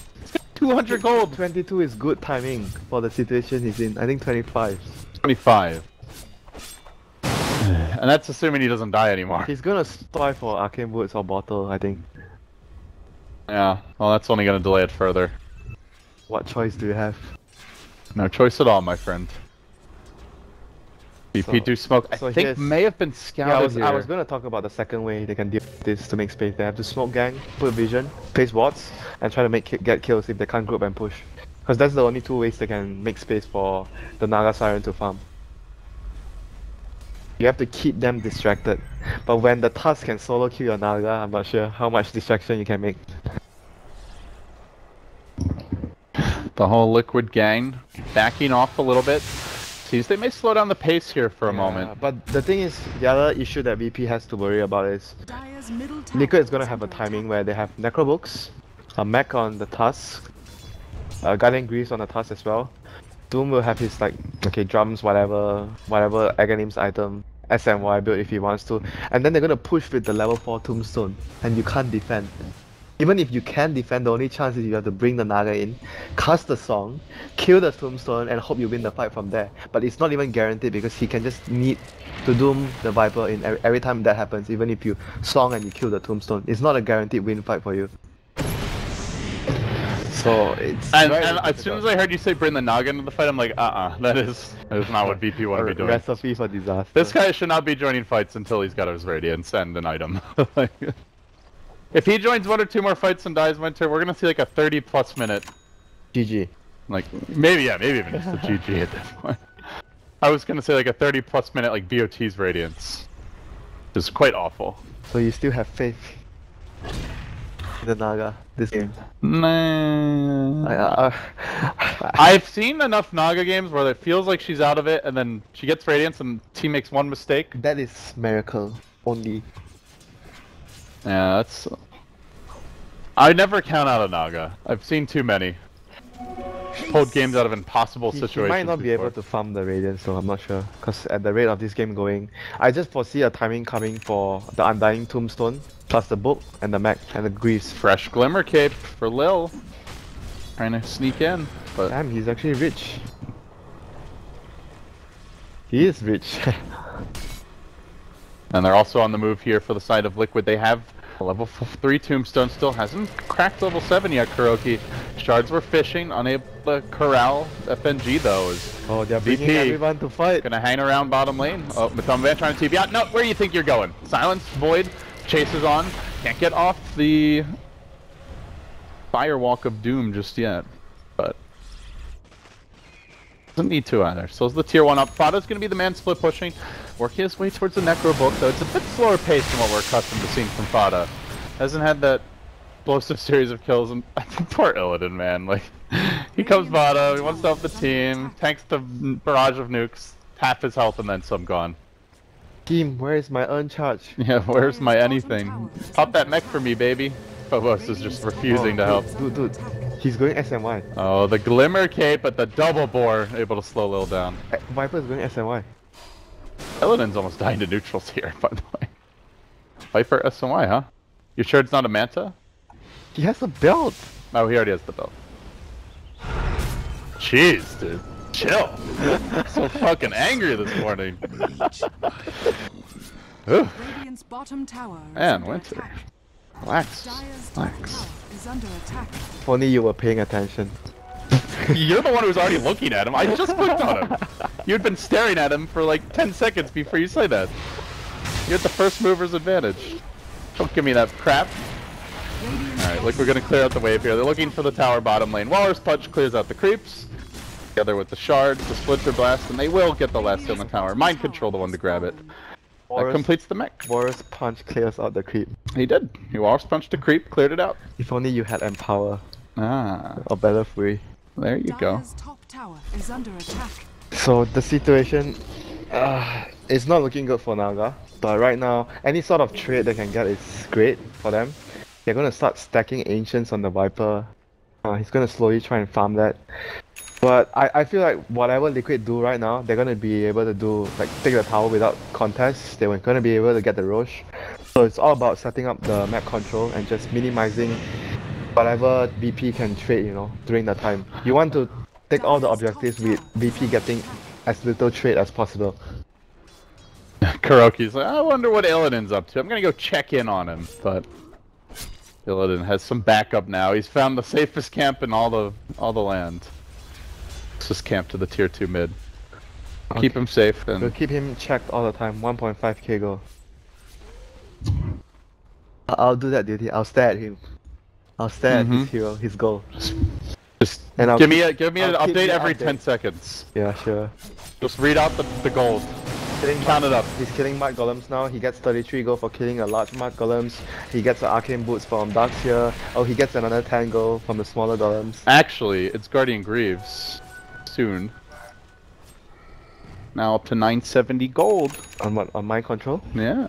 [SPEAKER 3] 200 gold!
[SPEAKER 4] 22 is good timing for the situation he's in. I think 25.
[SPEAKER 3] 25. And that's assuming he doesn't die anymore.
[SPEAKER 4] He's gonna strive for Arcane Woods or Bottle, I think.
[SPEAKER 3] Yeah, well that's only gonna delay it further.
[SPEAKER 4] What choice do you have?
[SPEAKER 3] No choice at all, my friend. BP do smoke. I think may have been scouted
[SPEAKER 4] I was gonna talk about the second way they can deal with this to make space. They have to smoke gang, put vision, place wards, and try to get kills if they can't group and push. Because that's the only 2 ways they can make space for the Naga Siren to farm. You have to keep them distracted. But when the Tusk can solo kill your Naga, I'm not sure how much distraction you can make.
[SPEAKER 3] The whole Liquid gang backing off a little bit. Seems they may slow down the pace here for a moment.
[SPEAKER 4] But the thing is, the other issue that VP has to worry about is
[SPEAKER 1] Dire's middle tower
[SPEAKER 4] Liquid is gonna have a
[SPEAKER 1] under
[SPEAKER 4] timing
[SPEAKER 1] attack.
[SPEAKER 4] where they have Necrobooks, a mech on the Tusk, Guardian Greaves on the Tusk as well. Doom will have his like, okay, drums, whatever Aghanims item, SMY build if he wants to. And then they're gonna push with the level 4 Tombstone, and you can't defend. Even if you can defend, the only chance is you have to bring the Naga in, cast the song, kill the Tombstone, and hope you win the fight from there. But it's not even guaranteed because he can just need to Doom the Viper in every time that happens, even if you song and you kill the Tombstone. It's not a guaranteed win fight for you. So it's
[SPEAKER 3] And as soon as I heard you say bring the Naga into the fight, I'm like, that is not what VP want to be doing.
[SPEAKER 4] Recipe for disaster.
[SPEAKER 3] This guy should not be joining fights until he's got his Radiance and an item. Like, if he joins 1 or 2 more fights and dies Winter, we're gonna see like a 30+ minute.
[SPEAKER 4] GG.
[SPEAKER 3] Like, maybe even just a GG at this point. I was gonna say like a 30+ minute like BOT's Radiance. It's quite awful.
[SPEAKER 4] So you still have faith in the Naga this game?
[SPEAKER 3] Nah. I've seen enough Naga games where it feels like she's out of it, and then she gets Radiance, and team makes one mistake.
[SPEAKER 4] That is miracle only.
[SPEAKER 3] Yeah, that's. I never count out a Naga. I've seen too many. Pulled games out of impossible situations.
[SPEAKER 4] He might not be able to farm the Radiance, so I'm not sure. Because at the rate of this game going, I just foresee a timing coming for the Undying Tombstone, plus the book, and the mech, and the Greaves.
[SPEAKER 3] Fresh Glimmer Cape for Lil. Trying to sneak in, but.
[SPEAKER 4] Damn, he's actually rich. He is rich.
[SPEAKER 3] And they're also on the move here for the side of Liquid. They have a level 3 Tombstone, still hasn't cracked level 7 yet, Kuroki. Shards were fishing, unable to corral FNG though.
[SPEAKER 4] Oh, they're bringing everyone to fight.
[SPEAKER 3] Gonna hang around bottom lane. Oh, Matumban trying to TP out. No, where do you think you're going? Silence, Void, chases on. Can't get off the Firewalk of Doom just yet, but doesn't need to either. So is the tier 1 up. Fada's gonna be the man split pushing. Working his way towards the Necro Book, though it's a bit slower pace than what we're accustomed to seeing from Fada. Hasn't had that explosive series of kills, and poor Illidan, man. Like, he comes Fada, he wants to help the team, tanks the barrage of nukes, half his health, and then some gone.
[SPEAKER 4] Team, where is my earn charge?
[SPEAKER 3] Yeah, where's my anything? Pop that mech for me, baby. Phobos is just refusing to help.
[SPEAKER 4] Dude, he's going SMY.
[SPEAKER 3] Oh, the Glimmer Cape, but the double bore able to slow Lil down.
[SPEAKER 4] Viper is going SMY.
[SPEAKER 3] Illidan's almost dying to neutrals here, by the way. Viper SMY, huh? You sure it's not a Manta?
[SPEAKER 4] He has a belt!
[SPEAKER 3] Oh, he already has the belt. Jeez, dude. Chill. So fucking angry this morning.
[SPEAKER 1] Radiant's bottom tower is
[SPEAKER 3] Man,
[SPEAKER 1] under
[SPEAKER 3] Winter.
[SPEAKER 1] attack.
[SPEAKER 3] Relax.
[SPEAKER 1] Dire's top
[SPEAKER 3] Relax.
[SPEAKER 1] tower is under attack.
[SPEAKER 4] If only you were paying attention.
[SPEAKER 3] You're the one who's already looking at him. I just clicked on him. You'd been staring at him for like 10 seconds before you say that. You had the first mover's advantage. Don't give me that crap. Alright, look, we're gonna clear out the wave here. They're looking for the tower bottom lane. Walrus Punch clears out the creeps. Together with the shards, the Splinter Blast, and they will get the last on the tower. Mind Control the one to grab it. That completes the mech.
[SPEAKER 4] Walrus Punch clears out the creep.
[SPEAKER 3] He did. He Walrus Punched the creep, cleared it out.
[SPEAKER 4] If only you had Empower.
[SPEAKER 3] Ah,
[SPEAKER 4] Or Better Free.
[SPEAKER 3] there you go.
[SPEAKER 1] Dire's top tower is under attack.
[SPEAKER 4] So the situation is not looking good for Naga. But right now, any sort of trade they can get is great for them. They're gonna start stacking Ancients on the Viper. He's gonna slowly try and farm that. But I feel like whatever Liquid do right now, they're gonna be able to do, like, take the tower without contest. They're gonna be able to get the Roche. So it's all about setting up the map control and just minimizing whatever VP can trade, you know, during that time. You want to take all the objectives with VP getting as little trade as possible.
[SPEAKER 3] Kuroki's like, I wonder what Illidan's up to. I'm gonna go check in on him, but Illidan has some backup now. He's found the safest camp in all the land. Let's just camp to the tier 2 mid.
[SPEAKER 4] Okay.
[SPEAKER 3] Keep him safe
[SPEAKER 4] We'll
[SPEAKER 3] and
[SPEAKER 4] keep him checked all the time. 1.5k goal. I'll do that duty. I'll stare at him. I'll stare at his hero, his goal.
[SPEAKER 3] just
[SPEAKER 4] And I'll
[SPEAKER 3] give me
[SPEAKER 4] I'll
[SPEAKER 3] an
[SPEAKER 4] keep
[SPEAKER 3] update
[SPEAKER 4] you
[SPEAKER 3] every
[SPEAKER 4] updated.
[SPEAKER 3] 10 seconds.
[SPEAKER 4] Yeah, sure.
[SPEAKER 3] Just read out the gold.
[SPEAKER 4] Killing
[SPEAKER 3] Count it up.
[SPEAKER 4] He's killing Mud Golems now. He gets 33 gold for killing a large Mud Golems. He gets the Arcane Boots from Darkseer. Oh, he gets another 10 gold from the smaller Golems.
[SPEAKER 3] Actually, it's Guardian Greaves soon. Now up to 970 gold.
[SPEAKER 4] On what? On mind control?
[SPEAKER 3] Yeah.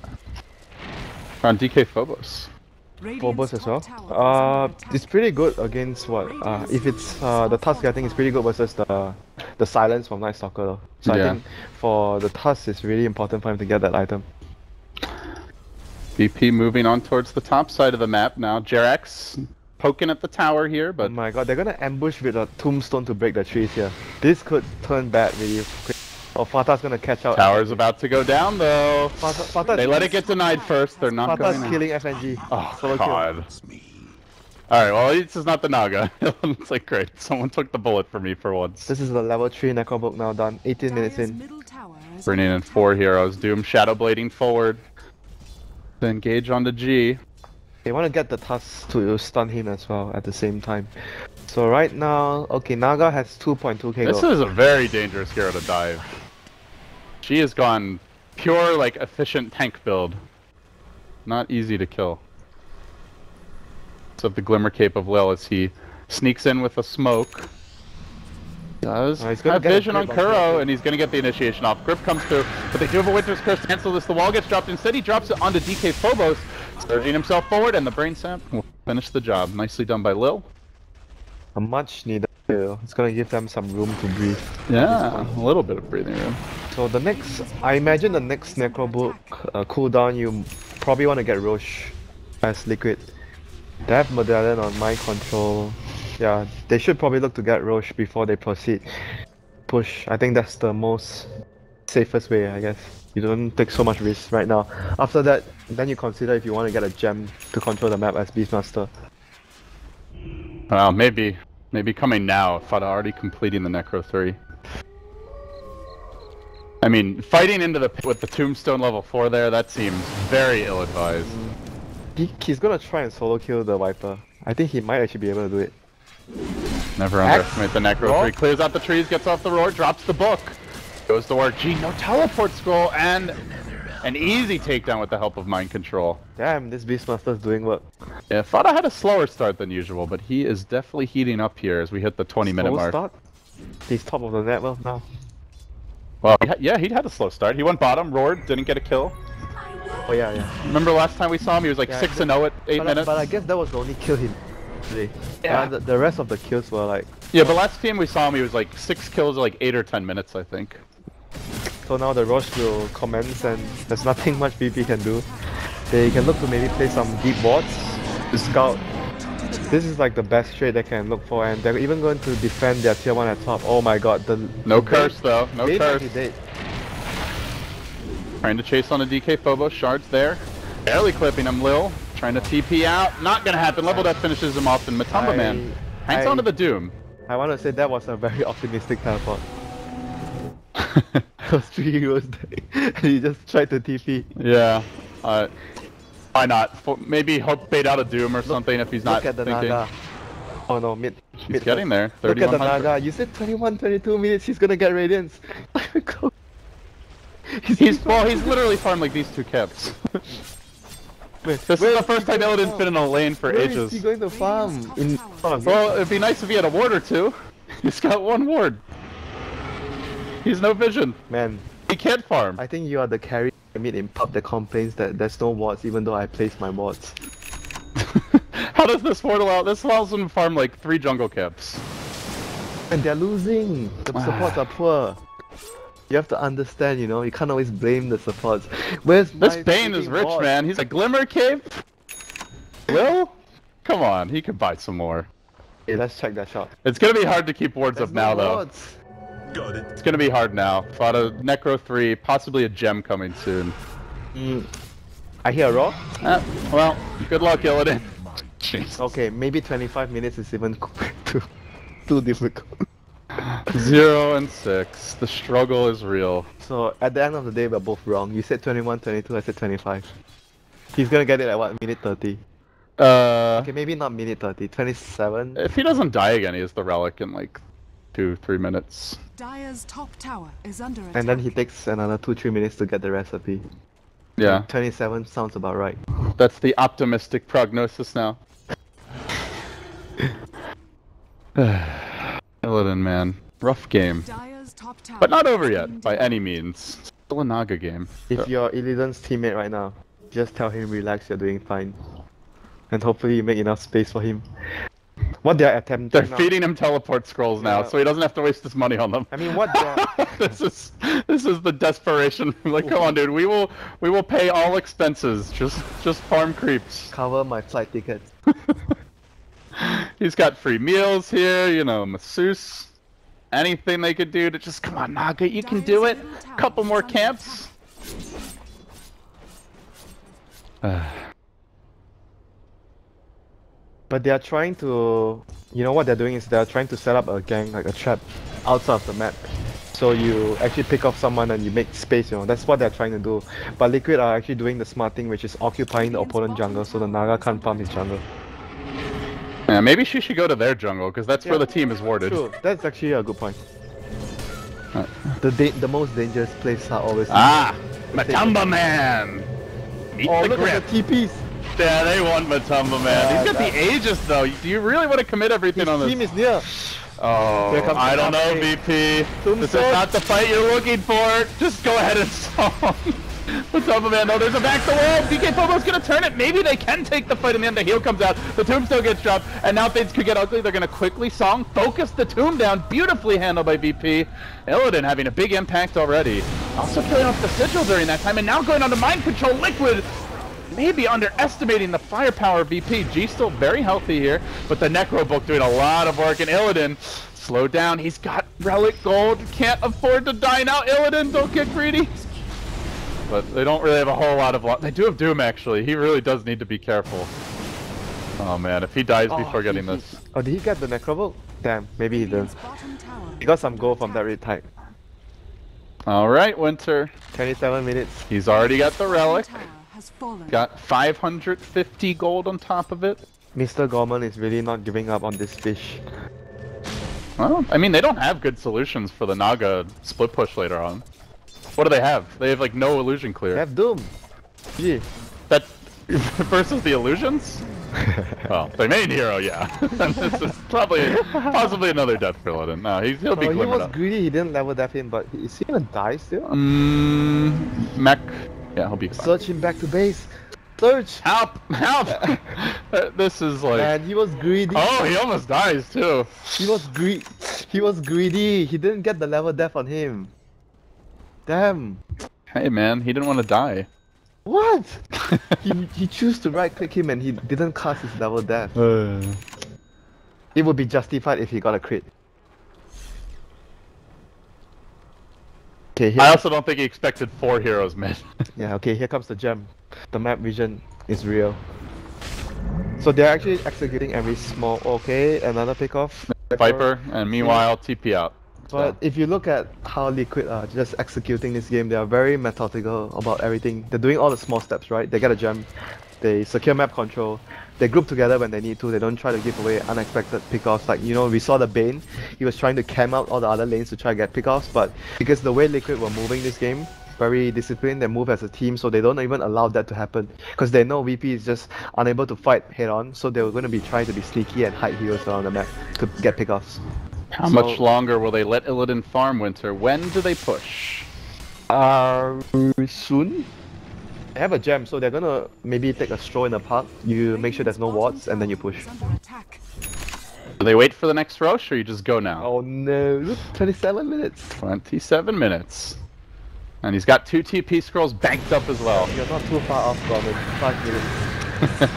[SPEAKER 3] On DK Phobos.
[SPEAKER 4] Phobos as well. It's pretty good against what? If it's the Tusk, I think it's pretty good versus the silence from Night Stalker though. So I think for the Tusk, it's really important for him to get that item.
[SPEAKER 3] BP moving on towards the top side of the map now. Jerax poking at the tower here, but
[SPEAKER 4] oh my god, they're gonna ambush with a tombstone to break the trees here. This could turn bad really quick. Oh, Fata's gonna catch out.
[SPEAKER 3] Tower's about to go down though.
[SPEAKER 4] Fata
[SPEAKER 3] They let it get denied first. They're not
[SPEAKER 4] Fata's
[SPEAKER 3] going.
[SPEAKER 4] killing FNG.
[SPEAKER 3] Oh
[SPEAKER 4] Solo
[SPEAKER 3] god. Alright, well this is not the Naga. It's like great. Someone took the bullet for me for once.
[SPEAKER 4] This is the level 3 Necrobook now done. 18 minutes in.
[SPEAKER 3] Bringing in 4 heroes. Doom shadow blading forward. To engage onto G.
[SPEAKER 4] They want to get the Tusk to stun him as well at the same time. So right now, okay, Naga has 2.2k.
[SPEAKER 3] This is a very dangerous hero to dive. She has gone pure, like, efficient tank build. Not easy to kill. So the Glimmer Cape of Lil as he sneaks in with a smoke. Does have vision on Kuro, and he's gonna get the initiation off. Grip comes through, but they do have a Winter's Curse to cancel this. The wall gets dropped. Instead, he drops it onto DK Phobos, surging himself forward, and the Brain Sap will finish the job. Nicely done by Lil.
[SPEAKER 4] A much needed kill. It's gonna give them some room to breathe.
[SPEAKER 3] Yeah, a little bit of breathing room.
[SPEAKER 4] So the next, I imagine the next Necrobook cooldown, you probably want to get Roche as Liquid. They have Medallion on mind control. Yeah, they should probably look to get Roche before they proceed. Push. I think that's the most safest way, I guess. You don't take so much risk right now. After that, then you consider if you want to get a gem to control the map as Beastmaster.
[SPEAKER 3] Well, maybe coming now. Fada already completing the Necro 3. I mean, fighting into the pit with the Tombstone level 4 there, that seems very ill-advised.
[SPEAKER 4] He's gonna try and solo kill the Viper. I think he might actually be able to do it.
[SPEAKER 3] Never underestimate the Necro 3. Clears out the trees, gets off the roar, drops the book. Goes to work. G, no teleport scroll, and an easy takedown with the help of mind control.
[SPEAKER 4] Damn, this Beastmaster's doing work.
[SPEAKER 3] Yeah, Fada had a slower start than usual, but he is definitely heating up here as we hit the 20-minute mark.
[SPEAKER 4] Start? He's top of the net well now.
[SPEAKER 3] Well, yeah, he had a slow start. He went bottom, roared, didn't get a kill.
[SPEAKER 4] Oh yeah.
[SPEAKER 3] Remember last time we saw him, he was like 6-0 at 8 minutes?
[SPEAKER 4] But I guess that was the only kill he did. Yeah. The rest of the kills were like...
[SPEAKER 3] Yeah, but last time we saw him, he was like 6 kills in like 8 or 10 minutes, I think.
[SPEAKER 4] So now the Roche will commence and there's nothing much BP can do. They can look to maybe play some deep wards to scout. This is like the best trade they can look for, and they're even going to defend their tier 1 at top. Oh my god,
[SPEAKER 3] no curse though, no curse. Trying to chase on a DK Phobos, shards there. Barely clipping him, Lil. Trying to TP out, not gonna happen. Level Death finishes him off, and Matumba Man hangs onto the Doom.
[SPEAKER 4] I want to say that was a very optimistic teleport. Those 3 heroes there. He just tried to TP.
[SPEAKER 3] Yeah. Why not? Maybe hope bait out a Doom or something if he's not
[SPEAKER 4] thinking. Look at the Naga. Oh no, mid.
[SPEAKER 3] He's getting there.
[SPEAKER 4] Look at the Naga. You said 21, 22 minutes. He's gonna get Radiance.
[SPEAKER 3] He's literally farmed like these 2 caps. This is the first time Illidan's been in a lane for ages.
[SPEAKER 4] Where is he going to farm?
[SPEAKER 3] Well, it'd be nice if he had a ward or 2. He's got 1 ward. He's no vision.
[SPEAKER 4] Man,
[SPEAKER 3] he can't farm.
[SPEAKER 4] I think you are the carry mid in pub that complains that there's no wards even though I place my wards.
[SPEAKER 3] How does this ward allow? This allows him to farm like 3 jungle caps.
[SPEAKER 4] And they're losing. The supports are poor. You have to understand, you know, you can't always blame the supports. Where's
[SPEAKER 3] this Bane is rich,
[SPEAKER 4] boss?
[SPEAKER 3] man. He's a Glimmer Cape. Will? Come on, he could buy some more.
[SPEAKER 4] Okay, let's check that shot.
[SPEAKER 3] It's gonna be hard to keep wards up now, though.
[SPEAKER 2] Got it.
[SPEAKER 3] It's gonna be hard now. Fought a Necro 3, possibly a gem coming soon.
[SPEAKER 4] I hear a rock.
[SPEAKER 3] Well, good luck, Illidan. Jeez.
[SPEAKER 4] Okay, maybe 25 minutes is even too difficult.
[SPEAKER 3] 0 and 6. The struggle is real.
[SPEAKER 4] So at the end of the day, we're both wrong. You said 21, 22. I said 25. He's gonna get it at what, minute 30? Okay, maybe not minute 30. 27.
[SPEAKER 3] If he doesn't die again, he has the relic in like 2-3 minutes.
[SPEAKER 1] Dire's top tower is under attack.
[SPEAKER 4] And then he takes another 2-3 minutes to get the recipe.
[SPEAKER 3] Yeah.
[SPEAKER 4] 27 sounds about right.
[SPEAKER 3] That's the optimistic prognosis now. Illidan, man. Rough game.
[SPEAKER 1] Dire's top tower
[SPEAKER 3] But not over
[SPEAKER 1] is
[SPEAKER 3] yet,
[SPEAKER 1] being
[SPEAKER 3] by
[SPEAKER 1] defended.
[SPEAKER 3] any means. Still a Naga game.
[SPEAKER 4] If you're Illidan's teammate right now, just tell him relax, you're doing fine. And hopefully you make enough space for him. What they're attempting
[SPEAKER 3] They're
[SPEAKER 4] now...
[SPEAKER 3] feeding him teleport scrolls now,
[SPEAKER 4] Yeah.
[SPEAKER 3] so he doesn't have to waste his money on them.
[SPEAKER 4] I mean, what they're...
[SPEAKER 3] this is the desperation. Like, come on, dude. We will pay all expenses. Just farm creeps.
[SPEAKER 4] Cover my flight tickets.
[SPEAKER 3] He's got free meals here. You know, masseuse. Anything they could do to just come on, Naga. You can do it. Couple more camps.
[SPEAKER 4] But they are trying to... You know what they're doing is they're trying to set up a gang, like a trap, outside of the map. So you actually pick off someone and you make space, you know, that's what they're trying to do. But Liquid are actually doing the smart thing, which is occupying the opponent jungle so the Naga can't farm his jungle.
[SPEAKER 3] Yeah, maybe she should go to their jungle, because that's where the team is warded.
[SPEAKER 4] True, that's actually a good point. The most dangerous place are always...
[SPEAKER 3] Ah! Matamba Man! Eat
[SPEAKER 4] Oh,
[SPEAKER 3] the
[SPEAKER 4] look
[SPEAKER 3] grip!
[SPEAKER 4] at the TPs!
[SPEAKER 3] Yeah, they want Matamba Man.
[SPEAKER 4] Yeah,
[SPEAKER 3] He's got the Aegis, though. Do you really want to commit everything
[SPEAKER 4] His
[SPEAKER 3] on this?
[SPEAKER 4] team is near!
[SPEAKER 3] Oh,
[SPEAKER 4] Here comes
[SPEAKER 3] I
[SPEAKER 4] the
[SPEAKER 3] don't know,
[SPEAKER 4] upgrade.
[SPEAKER 3] VP.
[SPEAKER 4] Tombstone.
[SPEAKER 3] This is not the fight you're looking for. Just go ahead and song. Matamba Man, no, there's a back to wall. DK Pobo's gonna turn it. Maybe they can take the fight in the end. The heal comes out. The Tombstone gets dropped. And now things could get ugly. They're gonna quickly song. Focus the tomb down. Beautifully handled by VP. Illidan having a big impact already. Also killing off the Sigil during that time. And now going on to Mind Control. Liquid maybe underestimating the firepower of VP. G still very healthy here. But the Necro Book doing a lot of work. And Illidan slow down. He's got Relic Gold. Can't afford to die now. Illidan, don't get greedy. But they don't really have a whole lot of They do have Doom, actually. He really does need to be careful. Oh man, if he dies before getting this.
[SPEAKER 4] Oh, did he get the Necrobolt? Damn, maybe he did.
[SPEAKER 1] Radiant's bottom tower
[SPEAKER 4] He got some gold from that red type.
[SPEAKER 3] Alright, Winter.
[SPEAKER 4] 27 minutes.
[SPEAKER 3] He's already got the Relic.
[SPEAKER 1] tower has fallen.
[SPEAKER 3] Got 550 gold on top of it.
[SPEAKER 4] Mr. Gorman is really not giving up on this fish.
[SPEAKER 3] Well, I mean, they don't have good solutions for the Naga split push later on. What do they have? They have like no illusion
[SPEAKER 4] They
[SPEAKER 3] clear.
[SPEAKER 4] have Doom! Yeah.
[SPEAKER 3] That versus the illusions? Well, their main hero, yeah. This is possibly another death for Illidan. No, he'll be
[SPEAKER 4] Oh, he
[SPEAKER 3] glimmered
[SPEAKER 4] was
[SPEAKER 3] up.
[SPEAKER 4] greedy, he didn't level death him, but is he gonna die still?
[SPEAKER 3] Mech. Yeah, he'll be fine.
[SPEAKER 4] Search him back to base! Search!
[SPEAKER 3] Help! Help! This is like...
[SPEAKER 4] And he was greedy.
[SPEAKER 3] Oh, he almost dies too.
[SPEAKER 4] He was greedy. He didn't get the level death on him. Damn.
[SPEAKER 3] Hey man, he didn't want to die.
[SPEAKER 4] What? he chose to right click him and he didn't cast his level death. It would be justified if he got a crit. Okay, here.
[SPEAKER 3] I also don't think he expected 4 heroes mid.
[SPEAKER 4] Yeah, okay, here comes the gem. The map vision is real. So they're actually executing every small... Okay, another pickoff.
[SPEAKER 3] Viper, and meanwhile, TP out.
[SPEAKER 4] But if you look at how Liquid are just executing this game, they are very methodical about everything. They're doing all the small steps, right? They get a gem, they secure map control, they group together when they need to, they don't try to give away unexpected pickoffs. Like, you know, we saw the Bane, he was trying to cam out all the other lanes to try to get pickoffs, but because the way Liquid were moving this game, very disciplined, they move as a team, so they don't even allow that to happen. Because they know VP is just unable to fight head on, so they were going to be trying to be sneaky and hide heroes around the map to get pickoffs.
[SPEAKER 3] How much longer will they let Illidan farm, Winter? When do they push?
[SPEAKER 4] Soon? They have a gem, so they're gonna maybe take a stroll in the park. You make sure there's no wards, and then you push.
[SPEAKER 1] is under attack.
[SPEAKER 3] Do they wait for the next Rosh, or you just go now?
[SPEAKER 4] Oh no, look, 27 minutes.
[SPEAKER 3] 27 minutes. And he's got 2 TP scrolls banked up as well.
[SPEAKER 4] You're not too far off, Robin. 5 minutes.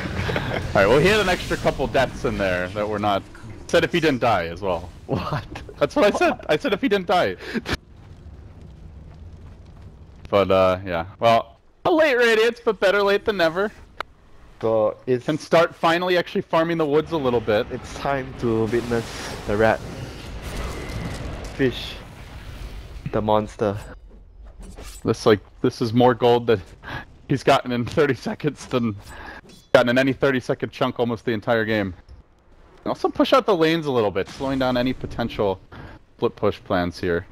[SPEAKER 3] Alright, well he had an extra couple deaths in there that were not... Said if he didn't die as well.
[SPEAKER 4] What?
[SPEAKER 3] That's what I said. I said if he didn't die. But yeah. Well, a late Radiance, but better late than never.
[SPEAKER 4] So it's
[SPEAKER 3] Can start finally actually farming the woods a little bit.
[SPEAKER 4] it's time to witness the rat, fish, the monster.
[SPEAKER 3] This is more gold that he's gotten in 30 seconds than gotten in any 30-second chunk almost the entire game. Also push out the lanes a little bit, slowing down any potential split push plans here.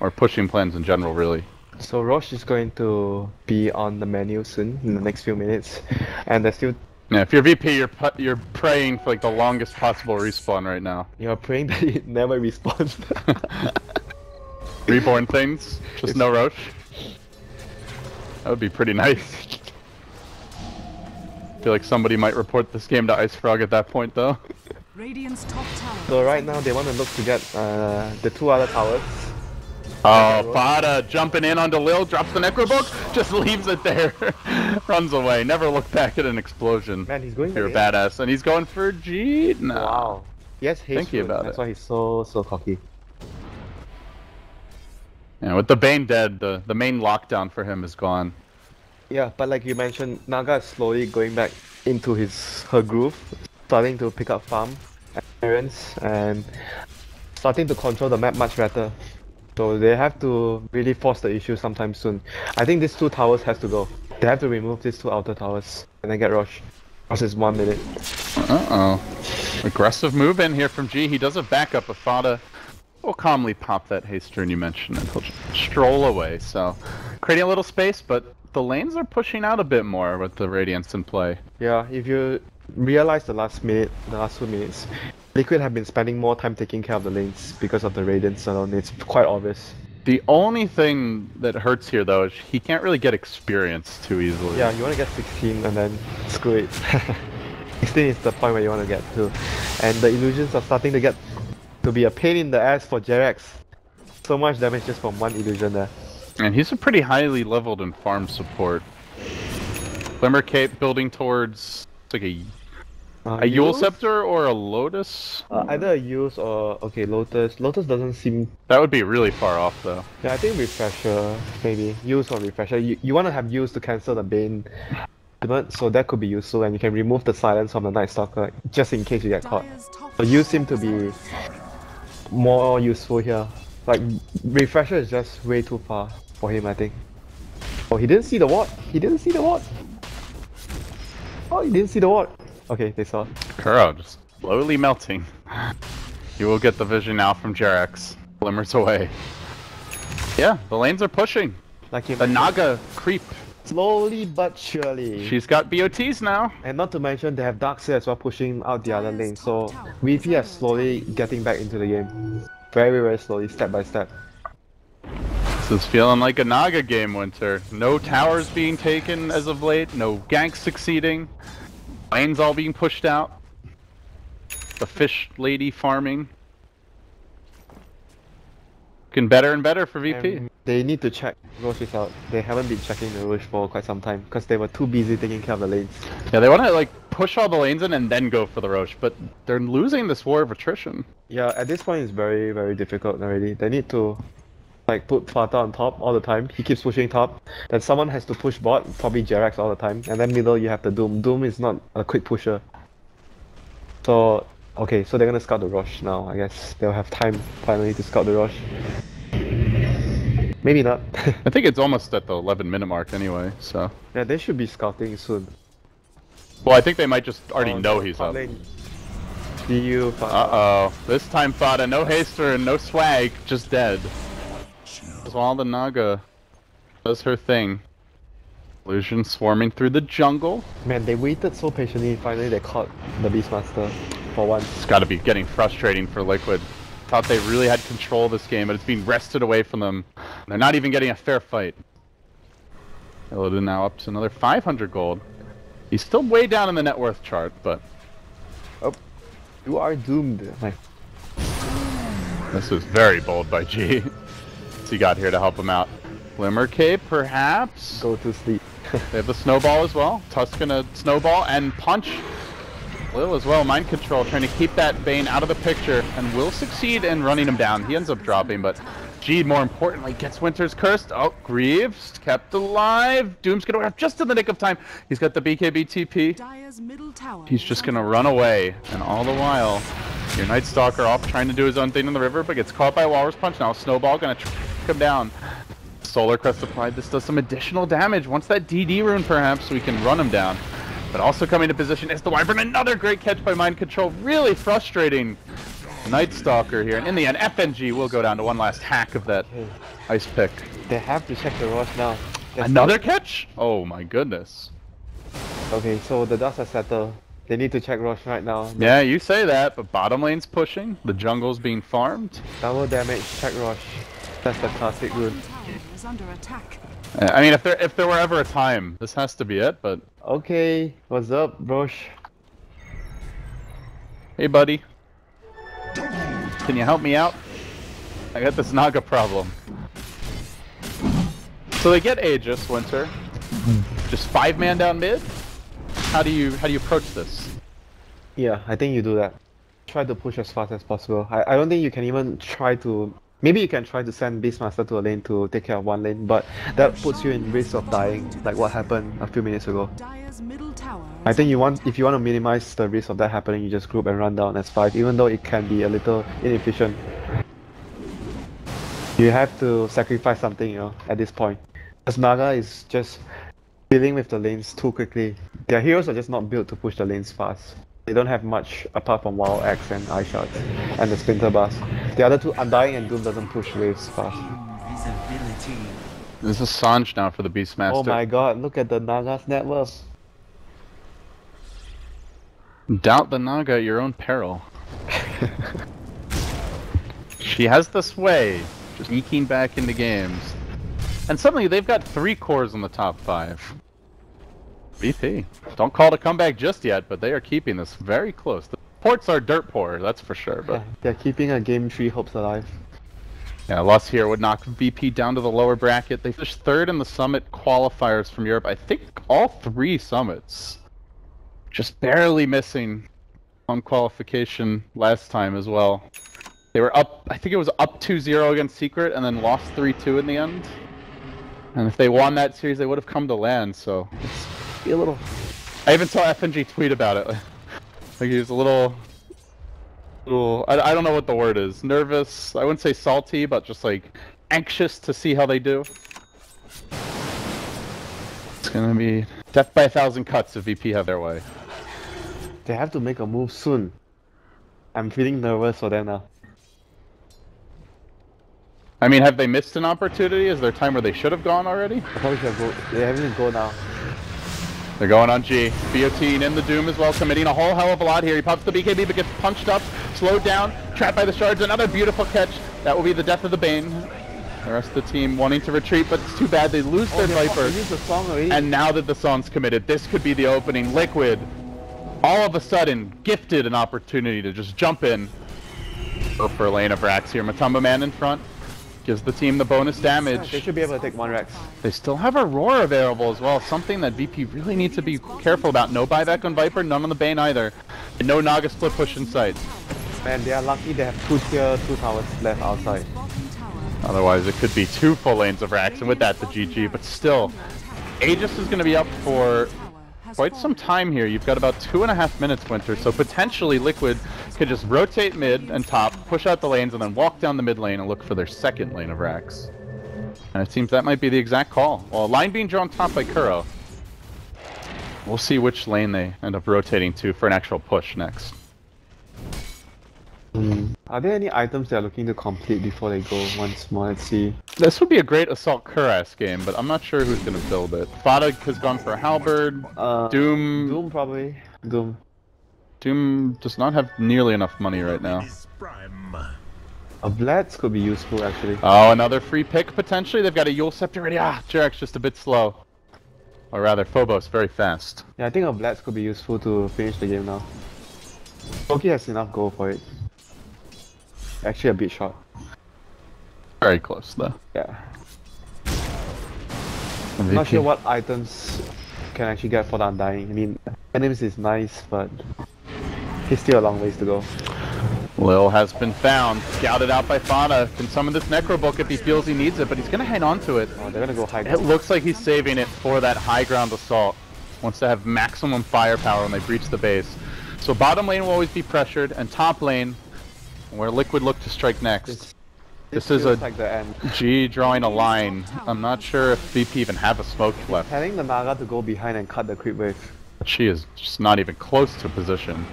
[SPEAKER 3] Or pushing plans in general, really.
[SPEAKER 4] So Roche is going to be on the menu soon in the next few minutes, and there's still
[SPEAKER 3] Yeah, if you're VP, you're praying for like the longest possible respawn right now.
[SPEAKER 4] You're praying that it never respawns.
[SPEAKER 3] Reborn things, just no Roche. That would be pretty nice. I feel like somebody might report this game to Ice Frog at that point, though.
[SPEAKER 1] Radiant's top tower.
[SPEAKER 4] So right now they want to look to get the 2 other towers.
[SPEAKER 3] Oh, Fada jumping in onto Lil, drops the Necrobook, just leaves it there. Runs away, never look back at an explosion.
[SPEAKER 4] Man, he's going
[SPEAKER 3] You're a
[SPEAKER 4] for
[SPEAKER 3] badass, and he's going for G. No.
[SPEAKER 4] Wow. Yes,
[SPEAKER 3] Thinking about
[SPEAKER 4] That's
[SPEAKER 3] it.
[SPEAKER 4] why he's so cocky.
[SPEAKER 3] Yeah, with the Bane dead, the main lockdown for him is gone.
[SPEAKER 4] Yeah, but like you mentioned, Naga is slowly going back into her groove, starting to pick up farm experience and starting to control the map much better. So they have to really force the issue sometime soon. I think these 2 towers has to go. They have to remove these 2 outer towers and then get Roche. Roche is 1 minute.
[SPEAKER 3] Uh-oh. Aggressive move in here from G. He does a backup, but Fada will calmly pop that haste turn you mentioned and he'll just stroll away. So, creating a little space, but the lanes are pushing out a bit more with the Radiance in play.
[SPEAKER 4] Yeah, if you realize the last 2 minutes, Liquid have been spending more time taking care of the lanes because of the Radiance alone. It's quite obvious.
[SPEAKER 3] The only thing that hurts here, though, is he can't really get experience too easily.
[SPEAKER 4] Yeah, you want to get 16 and then screw it. 16 is the point where you want to get to. And the illusions are starting to be a pain in the ass for Jerax. So much damage just from 1 illusion there.
[SPEAKER 3] And he's a pretty highly leveled in farm support. Glimmer Cape building towards like a Yule Scepter or a Lotus?
[SPEAKER 4] Either a Use or, okay, Lotus. Lotus doesn't seem...
[SPEAKER 3] That would be really far off, though.
[SPEAKER 4] Yeah, I think Refresher, maybe. Use or Refresher. You want to have Use to cancel the Bane ultimate, so that could be useful, and you can remove the silence from the Night Stalker, just in case you get caught. So Use seem to be more useful here. Like, Refresher is just way too far for him, I think. Oh, he didn't see the ward! He didn't see the ward! Oh, he didn't see the ward! Okay, they saw.
[SPEAKER 3] Kuro just slowly melting. You will get the vision now from Jerax. Glimmers away. Yeah, the lanes are pushing.
[SPEAKER 4] Like
[SPEAKER 3] The Naga creep.
[SPEAKER 4] slowly but surely.
[SPEAKER 3] She's got BOTs now.
[SPEAKER 4] And not to mention they have Darkseid as well pushing out the other lane, so VP is slowly getting back into the game. Very, very slowly, step by step.
[SPEAKER 3] This is feeling like a Naga game, Winter. No towers being taken as of late, no ganks succeeding. Lanes all being pushed out. The fish lady farming. Looking better and better for VP.
[SPEAKER 4] And they need to check Roche out. They haven't been checking the Roche for quite some time because they were too busy taking care of the lanes.
[SPEAKER 3] Yeah, they want to like push all the lanes in and then go for the Roche, but they're losing this war of attrition.
[SPEAKER 4] Yeah, at this point it's very, very difficult already. They need to like put Fata on top all the time. He keeps pushing top. Then someone has to push bot, probably Jerax all the time. And then middle you have the Doom. Doom is not a quick pusher. So, okay, so they're gonna scout the Roche now, I guess. They'll have time finally to scout the Roche. Maybe not.
[SPEAKER 3] I think it's almost at the 11-minute mark anyway, so.
[SPEAKER 4] Yeah, they should be scouting soon.
[SPEAKER 3] Well, I think they might just already know he's
[SPEAKER 4] top
[SPEAKER 3] up.
[SPEAKER 4] lane. See you, Fata.
[SPEAKER 3] Uh-oh. This time Fada, no haster and no swag, just dead. While the Naga does her thing. Illusion swarming through the jungle.
[SPEAKER 4] Man, they waited so patiently, finally they caught the Beastmaster for once.
[SPEAKER 3] It's gotta be getting frustrating for Liquid. Thought they really had control of this game, but it's being wrested away from them. They're not even getting a fair fight. Illidan now up to another 500 gold. He's still way down in the net worth chart, but...
[SPEAKER 4] Oh, you are doomed. Like,
[SPEAKER 3] this is very bold by G. What's he got here to help him out? Glimmer Cape, perhaps?
[SPEAKER 4] go to sleep.
[SPEAKER 3] They have the snowball as well. Tusk gonna snowball and punch. Lil as well, mind control, trying to keep that Bane out of the picture, and will succeed in running him down. He ends up dropping, but G, more importantly, gets Winter's cursed. Oh, Greaves kept alive. Doom's gonna wrap just in the nick of time. He's got the BKB TP.
[SPEAKER 1] Dire's middle tower.
[SPEAKER 3] He's just gonna run away, and all the while, your Night Stalker off trying to do his own thing in the river, but gets caught by Walrus Punch. Now Snowball gonna track him down. Solar Crest applied. This does some additional damage. Once that DD rune, perhaps, we can run him down. But also coming to position is the Wyvern. Another great catch by Mind Control. Really frustrating Night Stalker here. And in the end, FNG will go down to one last hack of that ice pick.
[SPEAKER 4] They have to check the Roche now.
[SPEAKER 3] Another catch? Oh my goodness.
[SPEAKER 4] Okay, so the dust has settled. They need to check Rosh right now.
[SPEAKER 3] Yeah, you say that, but bottom lane's pushing. The jungle's being farmed.
[SPEAKER 4] Double damage, check Rosh. That's the classic rune.
[SPEAKER 1] Bottom tower is under attack.
[SPEAKER 3] I mean, if there were ever a time, this has to be it. But
[SPEAKER 4] Okay, what's up, Rosh?
[SPEAKER 3] hey, buddy, can you help me out? I got this Naga problem. So they get Aegis, Winter. Just 5-man down mid. How do you approach this?
[SPEAKER 4] Yeah, I think you do that. Try to push as fast as possible. I don't think you can even try to... Maybe you can try to send Beastmaster to a lane to take care of one lane, but that puts you in risk of dying, like what happened a few minutes ago.
[SPEAKER 1] Dire's middle tower
[SPEAKER 4] I
[SPEAKER 1] is
[SPEAKER 4] think if you want to minimize the risk of that happening, you just group and run down as 5, even though it can be a little inefficient. You have to sacrifice something, you know, at this point. As Naga is just dealing with the lanes too quickly. Their heroes are just not built to push the lanes fast. They don't have much apart from Wild Axe and Eye Shots and the Splinter Bars. The other two, Undying and Doom doesn't push waves fast.
[SPEAKER 2] Visibility.
[SPEAKER 3] This is Sanj now for the Beastmaster.
[SPEAKER 4] Oh my god, look at the Naga's net worth.
[SPEAKER 3] Doubt the Naga at your own peril. She has this way, just eking back into games. And suddenly they've got 3 cores in the top 5. VP. Don't call it a comeback just yet, but they are keeping this very close. The ports are dirt poor, that's for sure. But
[SPEAKER 4] Yeah, they're keeping a game 3 hopes alive.
[SPEAKER 3] yeah, a loss here would knock VP down to the lower bracket. They finished 3rd in the Summit qualifiers from Europe. I think all 3 summits. Just barely missing on qualification last time as well. They were up, I think it was up 2-0 against Secret and then lost 3-2 in the end. And if they won that series, they would have come to land, so it's a little... I even saw FNG tweet about it. Like he was a little... I don't know what the word is. Nervous, I wouldn't say salty, but just like anxious to see how they do. It's gonna be death by 1,000 cuts if VP have their way.
[SPEAKER 4] They have to make a move soon. I'm feeling nervous for them now.
[SPEAKER 3] I mean, have they missed an opportunity? Is there a time where they should have gone already?
[SPEAKER 4] I probably should have go. They haven't go now.
[SPEAKER 3] They're going on G. BOT in the Doom as well, committing a whole hell of a lot here. He pops the BKB but gets punched up, slowed down, trapped by the shards. Another beautiful catch. That will be the death of the Bane. The rest of the team wanting to retreat, but it's too bad. They lose their Viper.
[SPEAKER 4] They used the song already.
[SPEAKER 3] And now that the song's committed, this could be the opening. Liquid, all of a sudden, gifted an opportunity to just jump in. Go for a lane of Rax here. Matumba Man in front. Gives the team the bonus damage.
[SPEAKER 4] They should be able to take 1 Rex.
[SPEAKER 3] They still have Aurora available as well, something that VP really needs to be careful about. No buyback on Viper, none on the Bane either. And no Naga split push in sight.
[SPEAKER 4] Man, they are lucky they have 2 tier, 2 towers left outside.
[SPEAKER 1] bottom tower.
[SPEAKER 3] Otherwise it could be 2 full lanes of Rax, and with that the GG. But still, Aegis is going to be up for quite some time here. You've got about 2.5 minutes, Winter, so potentially Liquid could just rotate mid and top, push out the lanes, and then walk down the mid lane and look for their 2nd lane of Rax. And it seems that might be the exact call. Well, a line being drawn top by Kuro. We'll see which lane they end up rotating to for an actual push next.
[SPEAKER 4] Are there any items they are looking to complete before they go once more? Let's see.
[SPEAKER 3] This would be a great Assault Kuras game, but I'm not sure who's going to build it. Fada has gone for Halberd.
[SPEAKER 4] Doom probably. Doom.
[SPEAKER 3] Doom does not have nearly enough money right now.
[SPEAKER 4] A Blitz could be useful actually.
[SPEAKER 3] Oh, another free pick potentially. They've got a Yule Scepter ready. Ah, Jarek's just a bit slow. Or rather, Phobos very fast.
[SPEAKER 4] Yeah, I think a Blitz could be useful to finish the game now. Loki has enough gold for it. Actually a bit short.
[SPEAKER 3] Very close though.
[SPEAKER 4] Yeah. I'm not sure what items can actually get for the Undying. I mean, enemies is nice, but he's still a long ways to go.
[SPEAKER 3] Lil has been found, scouted out by Fada. Can summon this Necro Book if he feels he needs it, but he's gonna hang on to it.
[SPEAKER 4] Oh, they're gonna go high
[SPEAKER 3] It
[SPEAKER 4] ground.
[SPEAKER 3] looks like he's saving it for that high ground assault. Wants to have maximum firepower when they breach the base. So bottom lane will always be pressured, and top lane, where Liquid look to strike next. This is a
[SPEAKER 4] like the end.
[SPEAKER 3] G drawing a line. I'm not sure if VP even have a smoke left.
[SPEAKER 4] Telling the Naga to go behind and cut the creep wave.
[SPEAKER 3] She is just not even close to position.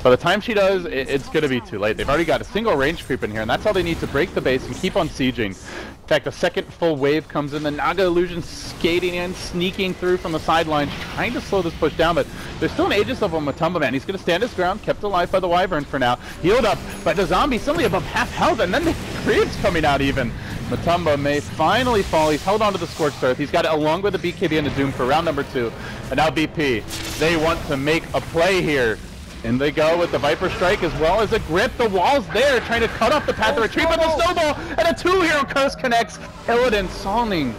[SPEAKER 3] By the time she does, it's gonna be too late. They've already got a single range creep in here, and that's all they need to break the base and keep on sieging. In fact, the second full wave comes in, the Naga Illusion skating in, sneaking through from the sidelines, trying to slow this push down, but there's still an Aegis of him, Matumba Man. He's gonna stand his ground, kept alive by the Wyvern for now, healed up by the zombie, suddenly above half health, and then the creep's coming out even. Matumba may finally fall. He's held onto the Scorched Earth. He's got it along with the BKB and the Doom for round number 2. And now BP, they want to make a play here. And they go with the Viper Strike as well as a grip. The wall's there, trying to cut off the path of retreat, but the snowball and a 2-hero curse connects. Illidan songing.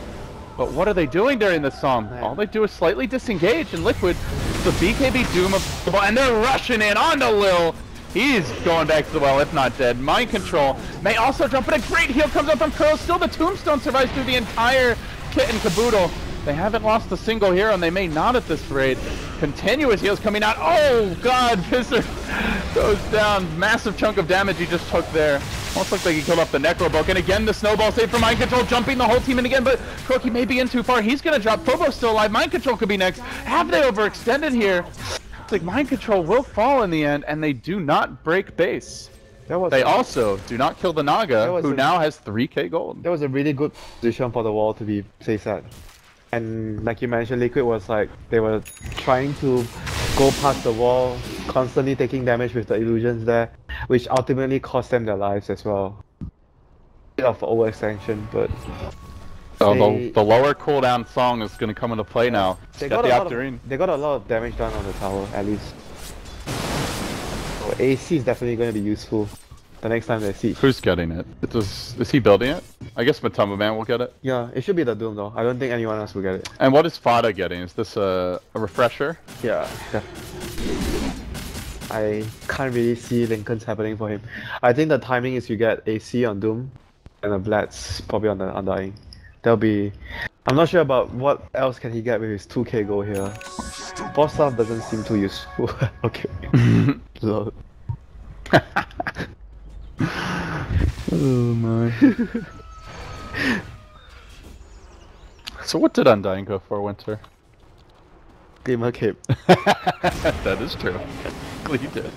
[SPEAKER 3] But what are they doing during this song? All they do is slightly disengage, and Liquid, the BKB Doom of the ball, and they're rushing in onto Lil. He's going back to the well, if not dead. Mind Control may also jump, but a great heal comes up from Curl. Still, the Tombstone survives through the entire kit and caboodle. They haven't lost a single hero, and they may not at this rate. Continuous heals coming out. Oh, God, Visser goes down. Massive chunk of damage he just took there. Almost looks like he killed off the Necrobook. And again, the snowball save for Mind Control, jumping the whole team in again, but Croaky may be in too far. He's going to drop. Phobos still alive. Mind Control could be next. Have they overextended here? It's like Mind Control will fall in the end, and they do not break base. They also do not kill the Naga, who now has 3k gold.
[SPEAKER 4] That was a really good position for the wall to be sad. And like you mentioned, Liquid was like, they were trying to go past the wall, constantly taking damage with the illusions there, which ultimately cost them their lives as well. Bit of overextension, but...
[SPEAKER 3] So the lower cooldown song is going to come into play now.
[SPEAKER 4] They got a lot of damage done on the tower, at least. So AC is definitely going to be useful the next time they siege.
[SPEAKER 3] Who's getting it? Is he building it? I guess Matumba Man will get it.
[SPEAKER 4] Yeah, it should be the Doom though. I don't think anyone else will get it.
[SPEAKER 3] And what is Fada getting? Is this a refresher?
[SPEAKER 4] Yeah. I can't really see Lincoln's happening for him. I think the timing is you get AC on Doom, and a Vlad's probably on the Undying. There'll be... I'm not sure about what else can he get with his 2k gold here. Boss stuff doesn't seem too useful. Okay. Lol.
[SPEAKER 3] Oh my. So what did Undying go for, Winter?
[SPEAKER 4] Gamer cape.
[SPEAKER 3] That is true. He did.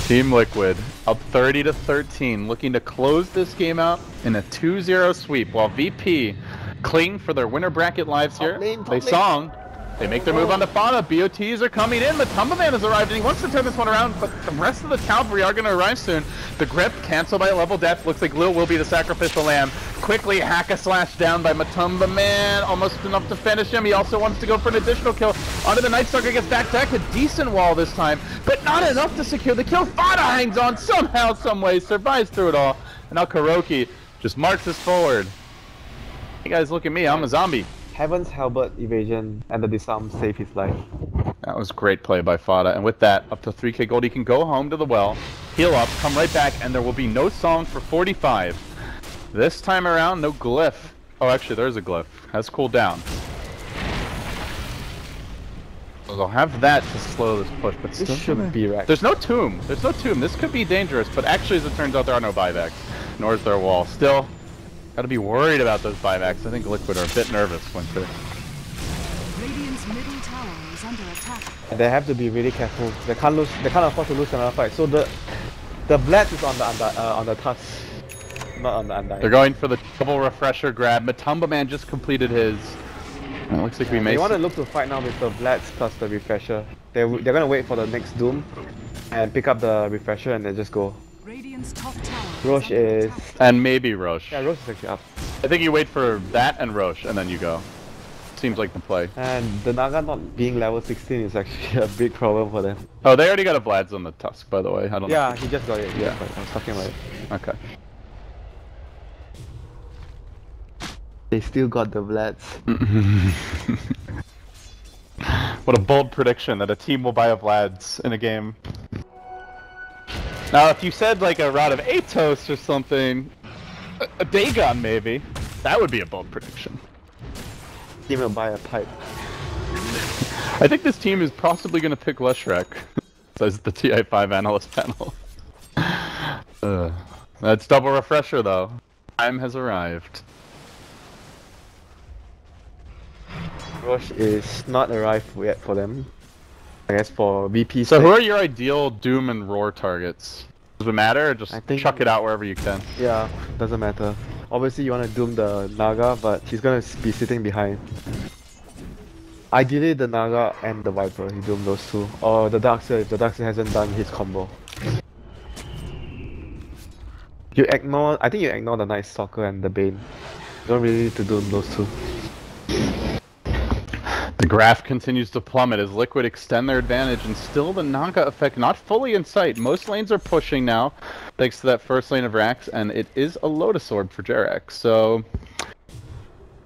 [SPEAKER 3] Team Liquid up 30-13, looking to close this game out in a 2-0 sweep, while VP cling for their winner bracket lives here. They song. They make their move on the Fada. BOTs are coming in. Matumba Man has arrived, and he wants to turn this one around, but the rest of the cavalry are going to arrive soon. The grip canceled by a level death. Looks like Lil will be the sacrificial lamb. Quickly hack-a-slash down by Matumba Man. Almost enough to finish him. He also wants to go for an additional kill. Onto the Night Stalker, gets back a decent wall this time, but not enough to secure the kill. Fada hangs on somehow, some way, survives through it all. And now Kuroki just marches forward. Hey guys, look at me. I'm a zombie.
[SPEAKER 4] Heaven's Halberd evasion and the disarm saved his life.
[SPEAKER 3] That was great play by Fada, and with that, up to 3k gold, he can go home to the well, heal up, come right back, and there will be no song for 45. This time around, no glyph. Oh, actually, there's a glyph. Has cooled down. So they'll have that to slow this push, but
[SPEAKER 4] This shouldn't be wrecked.
[SPEAKER 3] There's no tomb. There's no tomb. This could be dangerous, but actually, as it turns out, there are no buybacks, nor is there a wall. Still, gotta be worried about those buybacks. I think Liquid are a bit nervous, Winter.
[SPEAKER 1] Radiant's middle tower is under attack.
[SPEAKER 4] And they have to be really careful. They can't lose. They can't afford to lose another fight. So the Blast is on the Tusk, not on the Undying.
[SPEAKER 3] They're going for the double refresher grab. Matumba Man just completed his. It looks like we may.
[SPEAKER 4] They want to look to fight now with the Blast plus the refresher. They're gonna wait for the next Doom and pick up the refresher and then just go.
[SPEAKER 1] Radiant's top tower.
[SPEAKER 4] Roche is...
[SPEAKER 3] And maybe Roche.
[SPEAKER 4] Yeah, Roche is actually up.
[SPEAKER 3] I think you wait for that and Roche, and then you go. Seems like the play.
[SPEAKER 4] And the Naga not being level 16 is actually a big problem for them.
[SPEAKER 3] Oh, they already got a Vlad's on the Tusk, by the way. I don't know.
[SPEAKER 4] Yeah, he just got it.
[SPEAKER 3] Yeah.
[SPEAKER 4] I was talking about it.
[SPEAKER 3] Okay.
[SPEAKER 4] They still got the Vlads.
[SPEAKER 3] What a bold prediction that a team will buy a Vlad's in a game. Now, if you said like a route of Atos or something, a Dagon maybe, that would be a bold prediction.
[SPEAKER 4] Team will buy a pipe.
[SPEAKER 3] I think this team is possibly going to pick Leshrek, says the TI5 analyst panel. That's double refresher though. Time has arrived.
[SPEAKER 4] Roche is not arrived yet for them. I guess for VP.
[SPEAKER 3] So who are your ideal Doom and Roar targets? Does it matter, or just
[SPEAKER 4] I think-
[SPEAKER 3] chuck it out wherever you can?
[SPEAKER 4] Yeah, doesn't matter. Obviously, you want to doom the Naga, but he's gonna be sitting behind. Ideally, the Naga and the Viper, you doom those two. Or the Darkseer if the Darkseer hasn't done his combo. I think you ignore the Night Stalker and the Bane. You don't really need to doom those two.
[SPEAKER 3] The graph continues to plummet as Liquid extend their advantage, and still the Naga effect not fully in sight. Most lanes are pushing now, thanks to that first lane of Rax, and it is a Lotus Orb for Jerax. So,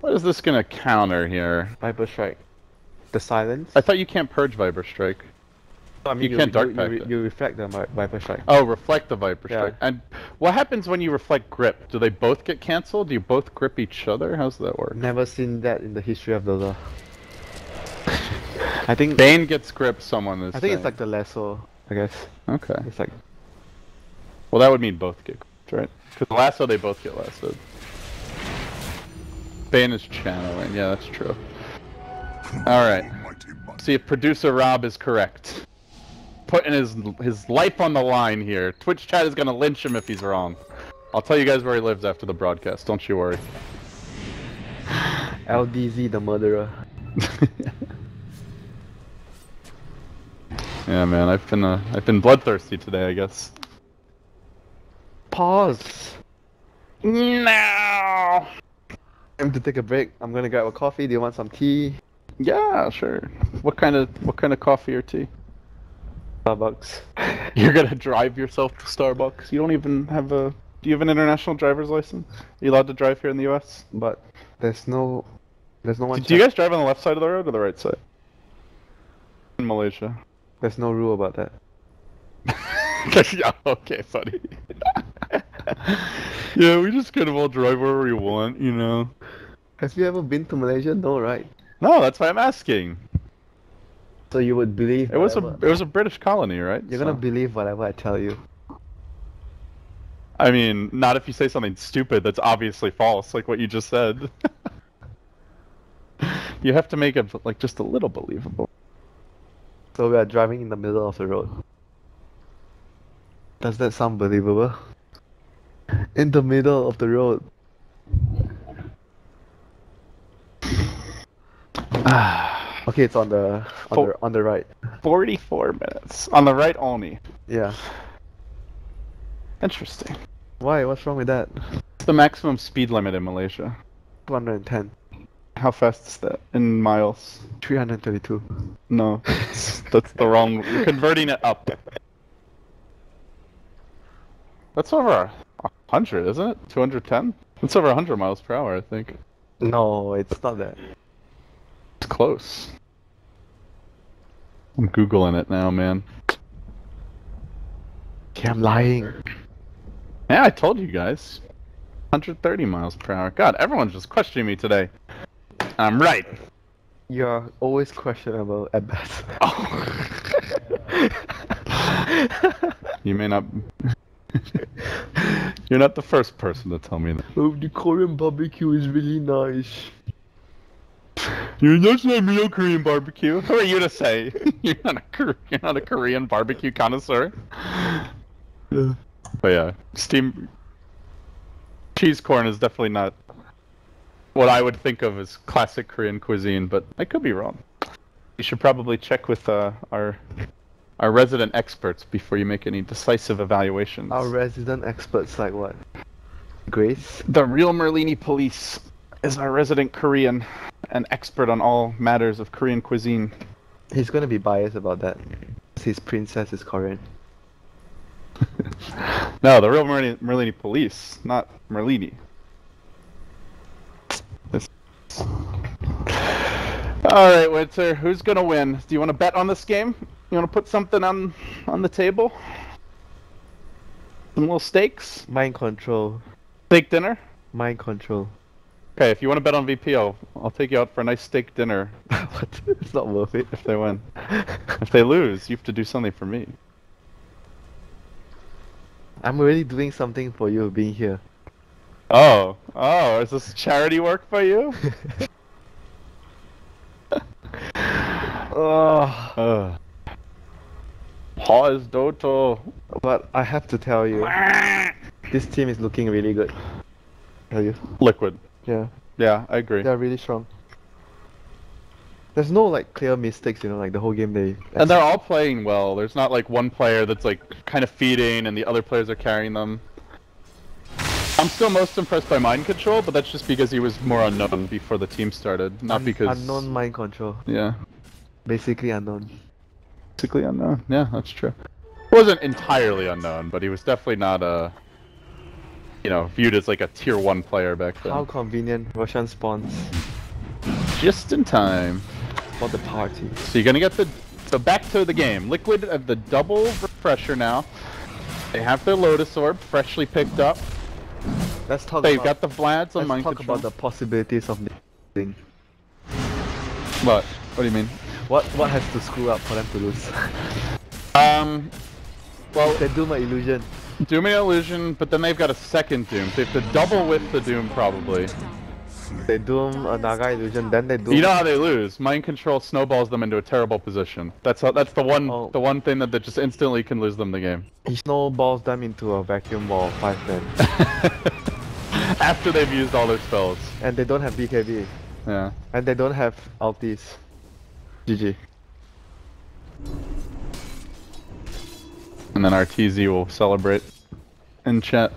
[SPEAKER 3] what is this gonna counter here?
[SPEAKER 4] Viper Strike. The silence.
[SPEAKER 3] I thought you can't purge Viper Strike.
[SPEAKER 4] I mean,
[SPEAKER 3] you can't Dark Pact it.
[SPEAKER 4] You reflect the Viper Strike.
[SPEAKER 3] Oh, reflect the Viper
[SPEAKER 4] Yeah.
[SPEAKER 3] Strike. And what happens when you reflect grip? Do they both get cancelled? Do you both grip each other? How's that work?
[SPEAKER 4] Never seen that in the history of DotA. I think
[SPEAKER 3] Bane gets grip, someone is
[SPEAKER 4] I think it's
[SPEAKER 3] saying.
[SPEAKER 4] like the lasso, I guess.
[SPEAKER 3] Okay.
[SPEAKER 4] It's like
[SPEAKER 3] Well, that would mean both get gripped, right? Because lasso, they both get lassoed. Bane is channeling. Yeah, that's true. Alright. See if producer Rob is correct. Putting his life on the line here. Twitch chat is gonna lynch him if he's wrong. I'll tell you guys where he lives after the broadcast, don't you worry.
[SPEAKER 4] LDZ the murderer.
[SPEAKER 3] Yeah, man, I've been bloodthirsty today, I guess.
[SPEAKER 4] Pause.
[SPEAKER 3] No.
[SPEAKER 4] Time to take a break. I'm gonna grab a coffee. Do you want some tea?
[SPEAKER 3] Yeah, sure. What kind of coffee or tea?
[SPEAKER 4] Starbucks.
[SPEAKER 3] You're gonna drive yourself to Starbucks? You don't even have a... Do you have an international driver's license? Are you allowed to drive here in the US?
[SPEAKER 4] But there's no one.
[SPEAKER 3] Do you guys drive on the left side of the road or the right side? In Malaysia.
[SPEAKER 4] There's no rule about that.
[SPEAKER 3] Yeah, okay, funny. Yeah, we just kind of all drive wherever we want, you know.
[SPEAKER 4] Have you ever been to Malaysia? No, right?
[SPEAKER 3] No, that's why I'm asking.
[SPEAKER 4] So you would believe
[SPEAKER 3] It was
[SPEAKER 4] whatever.
[SPEAKER 3] a British colony, right?
[SPEAKER 4] You're gonna believe whatever I tell you.
[SPEAKER 3] I mean, not if you say something stupid that's obviously false, like what you just said. You have to make it like just a little believable.
[SPEAKER 4] So we are driving in the middle of the road. Does that sound believable? In the middle of the road. Okay, it's on the right.
[SPEAKER 3] 44 minutes on the right only.
[SPEAKER 4] Yeah.
[SPEAKER 3] Interesting.
[SPEAKER 4] Why? What's wrong with that?
[SPEAKER 3] What's the maximum speed limit in Malaysia?
[SPEAKER 4] 210.
[SPEAKER 3] How fast is that in miles?
[SPEAKER 4] 332.
[SPEAKER 3] No, that's the wrong. You're converting it up. That's over 100, isn't it? 210? It's over 100 miles per hour, I think.
[SPEAKER 4] No, it's not that.
[SPEAKER 3] It's close. I'm googling it now, man.
[SPEAKER 4] Okay, I'm lying.
[SPEAKER 3] Yeah, I told you guys. 130 miles per hour. God, everyone's just questioning me today. I'm right.
[SPEAKER 4] You're always questionable at best.
[SPEAKER 3] Oh. You may not. You're not the first person to tell me that.
[SPEAKER 4] Oh, the Korean barbecue is really nice.
[SPEAKER 3] That's not real Korean barbecue. Who are you to say? You're not a Korean barbecue connoisseur.
[SPEAKER 4] Yeah.
[SPEAKER 3] But yeah, steam cheese corn is definitely not what I would think of as classic Korean cuisine, but I could be wrong. You should probably check with our resident experts before you make any decisive evaluations.
[SPEAKER 4] Our resident experts like what? Grace?
[SPEAKER 3] The real Merlini Police is our resident Korean and expert on all matters of Korean cuisine.
[SPEAKER 4] He's gonna be biased about that. His princess is Korean.
[SPEAKER 3] No, the real Merlini Police, not Merlini. Alright, Winter, who's gonna win? Do you want to bet on this game? You want to put something on the table? Some little stakes?
[SPEAKER 4] Mind control.
[SPEAKER 3] Steak dinner?
[SPEAKER 4] Mind control.
[SPEAKER 3] Okay, if you want to bet on VP, I'll take you out for a nice steak dinner
[SPEAKER 4] What? It's not worth it.
[SPEAKER 3] if they win. If they lose, you have to do something for me.
[SPEAKER 4] I'm already doing something for you being here.
[SPEAKER 3] Oh, is this charity work for you?
[SPEAKER 4] Oh.
[SPEAKER 3] Pause, Doto.
[SPEAKER 4] But I have to tell you, this team is looking really good. Tell you.
[SPEAKER 3] Liquid.
[SPEAKER 4] Yeah,
[SPEAKER 3] Yeah, I agree.
[SPEAKER 4] they're really strong. There's no like clear mistakes, you know, like the whole game they.
[SPEAKER 3] And they're all playing well. There's not like one player that's like kind of feeding and the other players are carrying them. I'm still most impressed by mind control, but that's just because he was more unknown before the team started, not because...
[SPEAKER 4] Unknown mind control.
[SPEAKER 3] Yeah.
[SPEAKER 4] Basically unknown.
[SPEAKER 3] Basically unknown, yeah, that's true. He wasn't entirely unknown, but he was definitely not you know, viewed as like a tier 1 player back then.
[SPEAKER 4] How convenient Roshan spawns
[SPEAKER 3] Just in time.
[SPEAKER 4] for the party.
[SPEAKER 3] So you're gonna get the... So back to the game. Liquid have the double refresher now. They have their Lotus Orb freshly picked up.
[SPEAKER 4] Let's talk
[SPEAKER 3] They've
[SPEAKER 4] about,
[SPEAKER 3] got the Vlads on mind
[SPEAKER 4] talk
[SPEAKER 3] control.
[SPEAKER 4] about the possibilities of thing.
[SPEAKER 3] What? What do you mean?
[SPEAKER 4] What has to screw up for them to lose?
[SPEAKER 3] Well,
[SPEAKER 4] They do my illusion.
[SPEAKER 3] Doom and Illusion, but then they've got a second Doom. So they have to double with the Doom probably.
[SPEAKER 4] They doom a Naga illusion, then they doom.
[SPEAKER 3] You know how they lose? Mind control snowballs them into a terrible position. That's the one thing that just instantly can lose them the game.
[SPEAKER 4] He snowballs them into a vacuum ball 5 men.
[SPEAKER 3] After they've used all their spells.
[SPEAKER 4] And they don't have BKB.
[SPEAKER 3] Yeah.
[SPEAKER 4] And they don't have ultis. GG.
[SPEAKER 3] And then our TZ will celebrate in chat.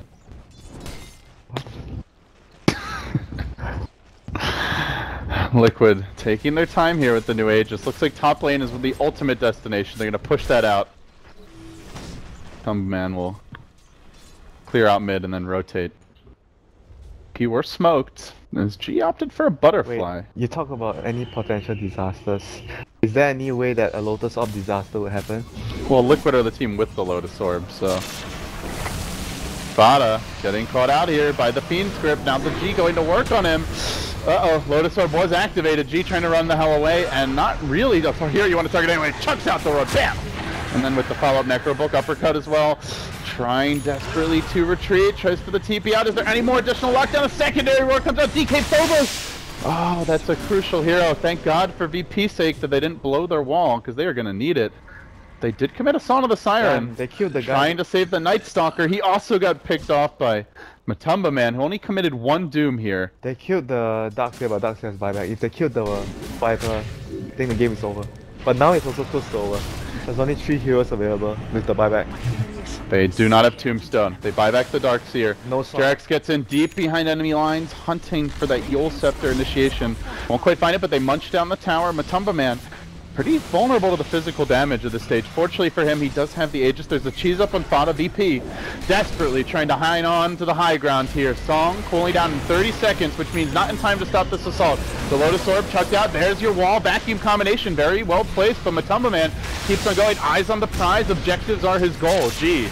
[SPEAKER 3] Liquid taking their time here with the new Aegis. Looks like top lane is the ultimate destination. They're gonna push that out. Some man will clear out mid and then rotate. He were smoked. As G opted for a butterfly.
[SPEAKER 4] Wait, you talk about any potential disasters. Is there any way that a Lotus Orb disaster would happen?
[SPEAKER 3] Well, Liquid are the team with the Lotus Orb, so... DotA getting caught out here by the Fiend script. Now the G going to work on him. Uh-oh, Lotus Orb was activated. G trying to run the hell away, and not really. So here you want to target anyway. Chucks out the road. Bam! And then with the follow-up Necrobook uppercut as well. Trying desperately to retreat. Tries for the TP out. Is there any more additional lockdown? A secondary war comes out. DK Phobos! Oh, that's a crucial hero. Thank God for VP's sake that they didn't blow their wall, because they are going to need it. They did commit a Song of the Siren.
[SPEAKER 4] They killed the guy.
[SPEAKER 3] Trying to save the Night Stalker. He also got picked off by Matumba Man, who only committed 1 Doom here.
[SPEAKER 4] They killed the Darkseer, but Darkseer's buyback. If they killed the Viper, I think the game is over. But now it's also close to over. There's only 3 heroes available with the buyback.
[SPEAKER 3] They do not have Tombstone. They buy back the Darkseer.
[SPEAKER 4] No song.
[SPEAKER 3] Jarex gets in deep behind enemy lines, hunting for that Yule Scepter initiation. Won't quite find it, but they munch down the tower. Matumba Man, pretty vulnerable to the physical damage of this stage. Fortunately for him, he does have the Aegis. There's a cheese up on Fada VP. Desperately trying to hang on to the high ground here. Song cooling down in 30 seconds, which means not in time to stop this assault. The Lotus Orb chucked out. There's your wall. Vacuum combination. Very well placed, but Matumba Man keeps on going. Eyes on the prize. Objectives are his goal. Gee.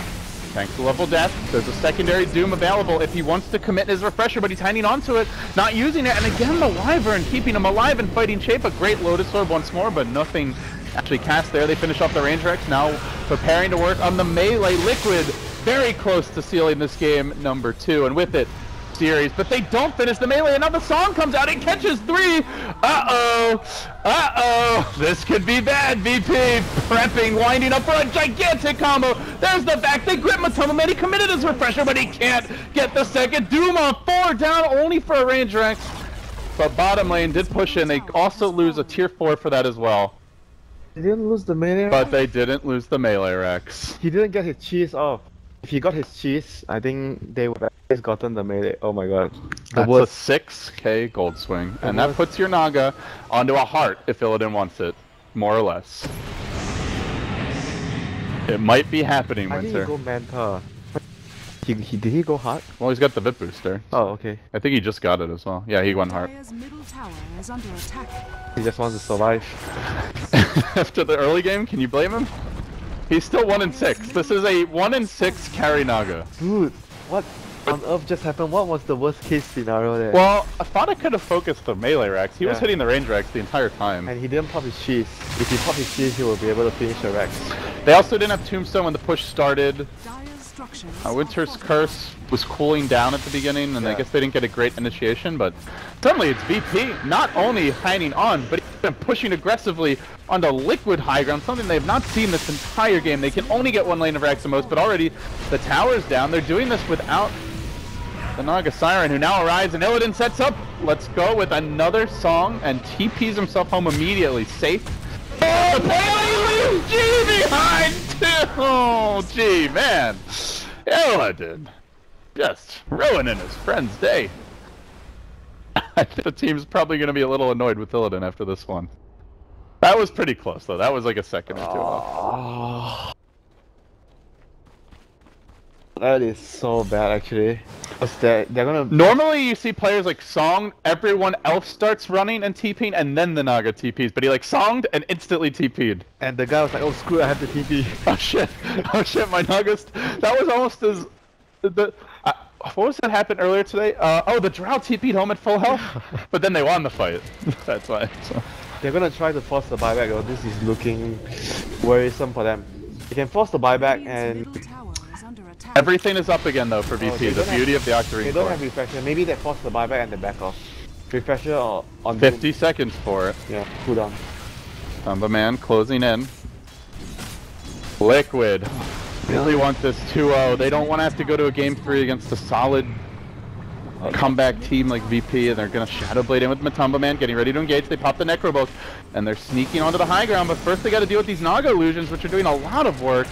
[SPEAKER 3] Thanks to level death, there's a secondary Doom available if he wants to commit his refresher, but he's hanging on to it, not using it, and again the Wyvern keeping him alive and fighting shape. A great Lotus Orb once more, but nothing actually cast there. They finish off the Range Rex, now preparing to work on the melee. Liquid very close to sealing this game number 2, and with it, series, but they don't finish the melee. Another Song comes out, it catches 3. This could be bad. VP prepping, winding up for a gigantic combo. There's the back. They grip Matumba Man. He committed his refresher, but he can't get the second. Doom on 4 down, only for a Range Rex. But bottom lane did push in. They also lose a tier 4 for that as well.
[SPEAKER 4] They didn't lose the melee.
[SPEAKER 3] But they didn't lose the melee Rex.
[SPEAKER 4] He didn't get his cheese off. If he got his cheese, I think they would have gotten the melee. Oh my god.
[SPEAKER 3] That's a 6k gold swing. And that puts your Naga onto a heart if Illidan wants it. More or less. It might be happening,
[SPEAKER 4] I think
[SPEAKER 3] Winter.
[SPEAKER 4] he go Manta. Did he go hard?
[SPEAKER 3] Well, he's got the VIP booster.
[SPEAKER 4] Oh, okay.
[SPEAKER 3] I think he just got it as well. Yeah, he went hard.
[SPEAKER 1] Dire's middle tower is under attack.
[SPEAKER 4] He just wants to survive.
[SPEAKER 3] After the early game, can you blame him? He's still 1-6. This is a 1-6 carry Naga.
[SPEAKER 4] Dude, what on earth just happened? What was the worst case scenario there?
[SPEAKER 3] Well, I thought I could have focused the melee Rex. He was
[SPEAKER 4] Yeah.
[SPEAKER 3] hitting the range Rex the entire time.
[SPEAKER 4] And he didn't pop his cheese. If he popped his cheese, he will be able to finish the Rex.
[SPEAKER 3] They also didn't have Tombstone when the push started.
[SPEAKER 1] Dire's structures.
[SPEAKER 3] Winter's Curse was cooling down at the beginning, and I
[SPEAKER 4] Yeah.
[SPEAKER 3] guess they didn't get a great initiation, but suddenly it's VP not only hanging on, but even pushing aggressively onto liquid high ground, something they've not seen this entire game. They can only get one lane of Rax at most, but already the tower's down. They're doing this without the Naga Siren, who now arrives, and Illidan sets up. Let's go with another song, and TPs himself home immediately. Safe. Oh, Bailey leaves G behind too! Oh, gee, man. Illidan just ruining his friend's day. I think the team's probably going to be a little annoyed with Illidan after this one. That was pretty close, though. That was like a second or two off.
[SPEAKER 4] That is so bad, actually. They're gonna.
[SPEAKER 3] Normally, you see players like Song, everyone else starts running and TPing, and then the Naga TPs. But he like Songed and instantly TP'd.
[SPEAKER 4] And the guy was like, "Oh screw it, I have to TP."
[SPEAKER 3] Oh shit! Oh shit! My Nagas. That was almost as what was that happened earlier today? Oh, the Drow TP'd home at full health, but then they won the fight. That's why. So.
[SPEAKER 4] They're gonna try to force the buyback though. This is looking worrisome for them. They can force the buyback and
[SPEAKER 1] Middle tower is under attack.
[SPEAKER 3] Everything is up again though for VP.
[SPEAKER 4] they
[SPEAKER 3] The
[SPEAKER 4] don't
[SPEAKER 3] beauty
[SPEAKER 4] have-
[SPEAKER 3] of the Octarine
[SPEAKER 4] they don't
[SPEAKER 3] core.
[SPEAKER 4] have refresher. Maybe they force the buyback and they back off. Refresher or on
[SPEAKER 3] 50 seconds for it.
[SPEAKER 4] Yeah, cooldown.
[SPEAKER 3] The man closing in. Liquid. Really want this 2-0. They don't want to have to go to a game 3 against a solid comeback team like VP, and they're going to Shadow Blade in with Matumba Man, getting ready to engage. They pop the Necrobolt, and they're sneaking onto the high ground, but first they got to deal with these Naga illusions, which are doing a lot of work.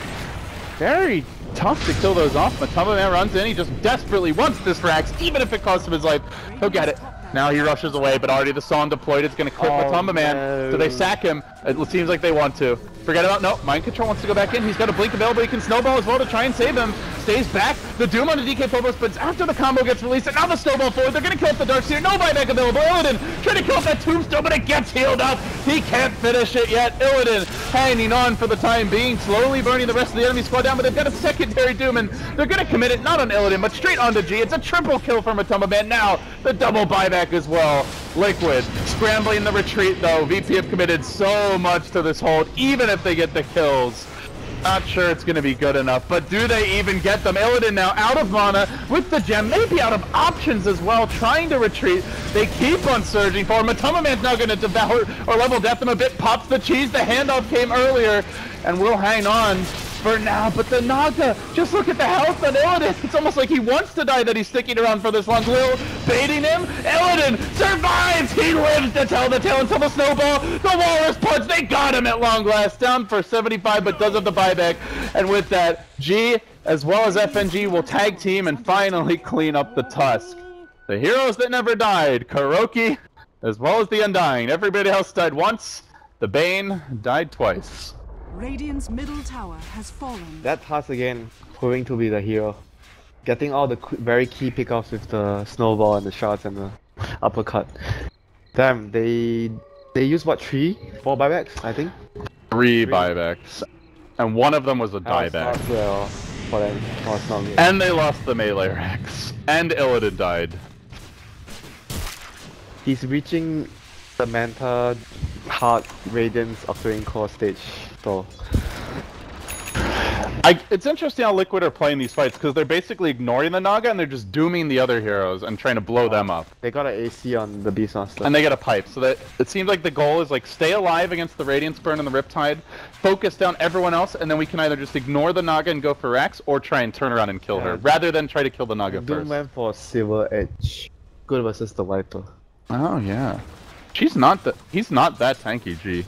[SPEAKER 3] Very tough to kill those off. Matumba Man runs in, he just desperately wants this Rax, even if it costs him his life. He'll get it. Now he rushes away, but already the Song deployed. It's going to clip Matumba Man.
[SPEAKER 4] no.
[SPEAKER 3] So they sack him. It seems like they want to. Forget about no. Mind Control wants to go back in. He's got a blink available. He can snowball as well to try and save him. Stays back. The Doom on the DK Phobos, but after the combo gets released, and now the snowball forward. They're going to kill up the Darkseer. No buyback available. Illidan trying to kill up that Tombstone, but it gets healed up. He can't finish it yet. Illidan hanging on for the time being, slowly burning the rest of the enemy squad down, but they've got a secondary Doom, and they're going to commit it not on Illidan, but straight onto G. It's a triple kill for Matumba Man. Now the double buyback as well. Liquid scrambling the retreat though. VP have committed so much to this hold, even if they get the kills. Not sure it's going to be good enough, but do they even get them? Illidan now out of mana with the gem, maybe out of options as well, trying to retreat. They keep on surging forward. Matumba Man's now going to devour or level death them a bit. Pops the cheese. The handoff came earlier, and will hang on for now, but the Naga, just look at the health on Illidan. It's almost like he wants to die that he's sticking around for this long. Lil baiting him. Illidan survives. He lives to tell the tale until the snowball. The walrus punch. They got him at long last. Down for 75, but does have the buyback. And with that, G as well as FNG will tag team and finally clean up the Tusk. The heroes that never died, Kuroki as well as the Undying. Everybody else died once. The Bane died twice.
[SPEAKER 1] Radiant's middle tower has fallen.
[SPEAKER 4] That Tusk again proving to be the hero. Getting all the very key pickoffs with the snowball and the shots and the uppercut. Damn, they used what, 4 buybacks, I think?
[SPEAKER 3] 3 buybacks. And one of them was a
[SPEAKER 4] That was
[SPEAKER 3] dieback.
[SPEAKER 4] not well for them. That was not good.
[SPEAKER 3] And they lost the melee Rex. And Illidan died.
[SPEAKER 4] He's reaching the Manta Heart Radiance Octarine Core stage, so
[SPEAKER 3] It's interesting how Liquid are playing these fights, because they're basically ignoring the Naga and they're just dooming the other heroes and trying to blow them up.
[SPEAKER 4] they got an AC on the Beastmaster.
[SPEAKER 3] And they get a pipe, so that it seems like the goal is like stay alive against the Radiance Burn and the Riptide, focus down everyone else, and then we can either just ignore the Naga and go for Rax, or try and turn around and kill her, rather than try to kill the Naga
[SPEAKER 4] Doom
[SPEAKER 3] first.
[SPEAKER 4] went for Silver Edge. Good versus the Viper.
[SPEAKER 3] Oh yeah. He's not that tanky, G.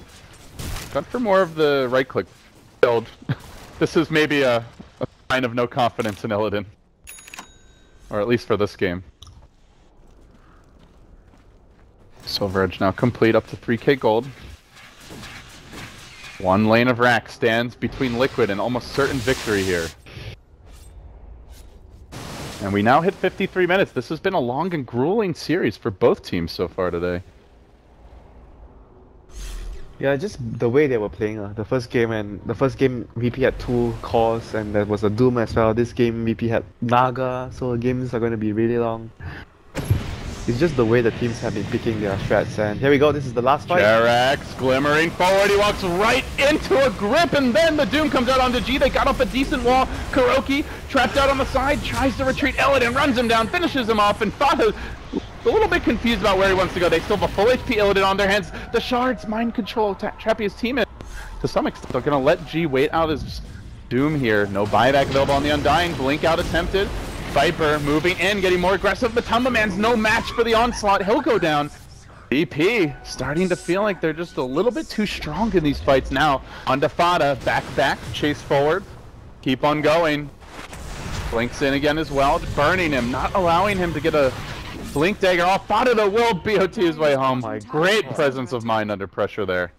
[SPEAKER 3] Got for more of the right click build. This is maybe a sign of no confidence in Illidan. Or at least for this game. Silver Edge now complete, up to 3k gold. One lane of Rack stands between Liquid and almost certain victory here. And we now hit 53 minutes. This has been a long and grueling series for both teams so far today.
[SPEAKER 4] Yeah, just the way they were playing. The first game VP had 2 cores and there was a Doom as well. This game VP had Naga, so the games are going to be really long. It's just the way the teams have been picking their strats. And here we go, this is the last fight.
[SPEAKER 3] Jerax glimmering forward, he walks right into a grip, and then the Doom comes out onto G. They got off a decent wall. Kuroki trapped out on the side, tries to retreat. Illidan runs him down, finishes him off, and Fata a little bit confused about where he wants to go. They still have a full HP Illidan on their hands. The shards mind control trapping his team in. To some extent, they're gonna let G wait out his Doom here. No buyback available on the Undying. Blink out attempted. Viper moving in, getting more aggressive. Matumba Man's no match for the onslaught. He'll go down. BP starting to feel like they're just a little bit too strong in these fights now. On to Fata, back, chase forward. Keep on going. Blinks in again as well, burning him, not allowing him to get a Blink dagger off. Fata though will BOT his way home. Great presence of mind under pressure there.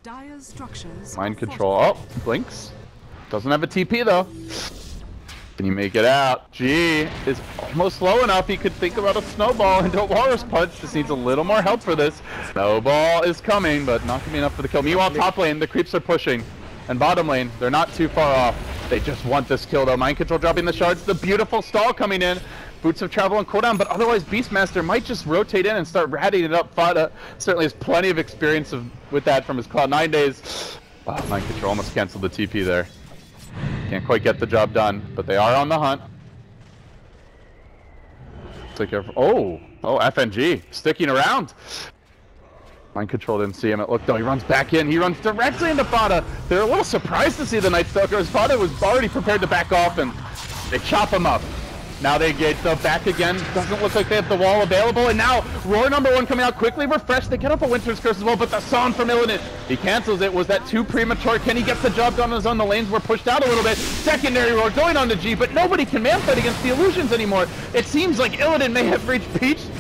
[SPEAKER 3] Mind control. Oh, Blinks. Doesn't have a TP though. Can you make it out? G is almost low enough he could think about a snowball into a walrus punch. Just needs a little more help for this. Snowball is coming, but not gonna be enough for the kill. Meanwhile, top lane, the creeps are pushing. And bottom lane, they're not too far off. They just want this kill though. Mind control dropping the shards. The beautiful stall coming in. Boots of travel and cooldown, but otherwise Beastmaster might just rotate in and start ratting it up. Fata certainly has plenty of experience with that from his Cloud9 days. Wow, mind control almost canceled the TP there. Can't quite get the job done, but they are on the hunt. Take care of, oh, FNG sticking around. Mind control didn't see him. It looked though. He runs back in. He runs directly into Fata. They're a little surprised to see the Night Stalker as Fata was already prepared to back off, and they chop him up. Now they engage though, back again. Doesn't look like they have the wall available, and now Roar #1 coming out quickly, refreshed. They get up a Winter's Curse as well, but the Song from Illidan, he cancels it. Was that too premature? Can he get the job done on his own? The lanes were pushed out a little bit. Secondary Roar going on to G, but nobody can man fight against the illusions anymore. It seems like Illidan may have reached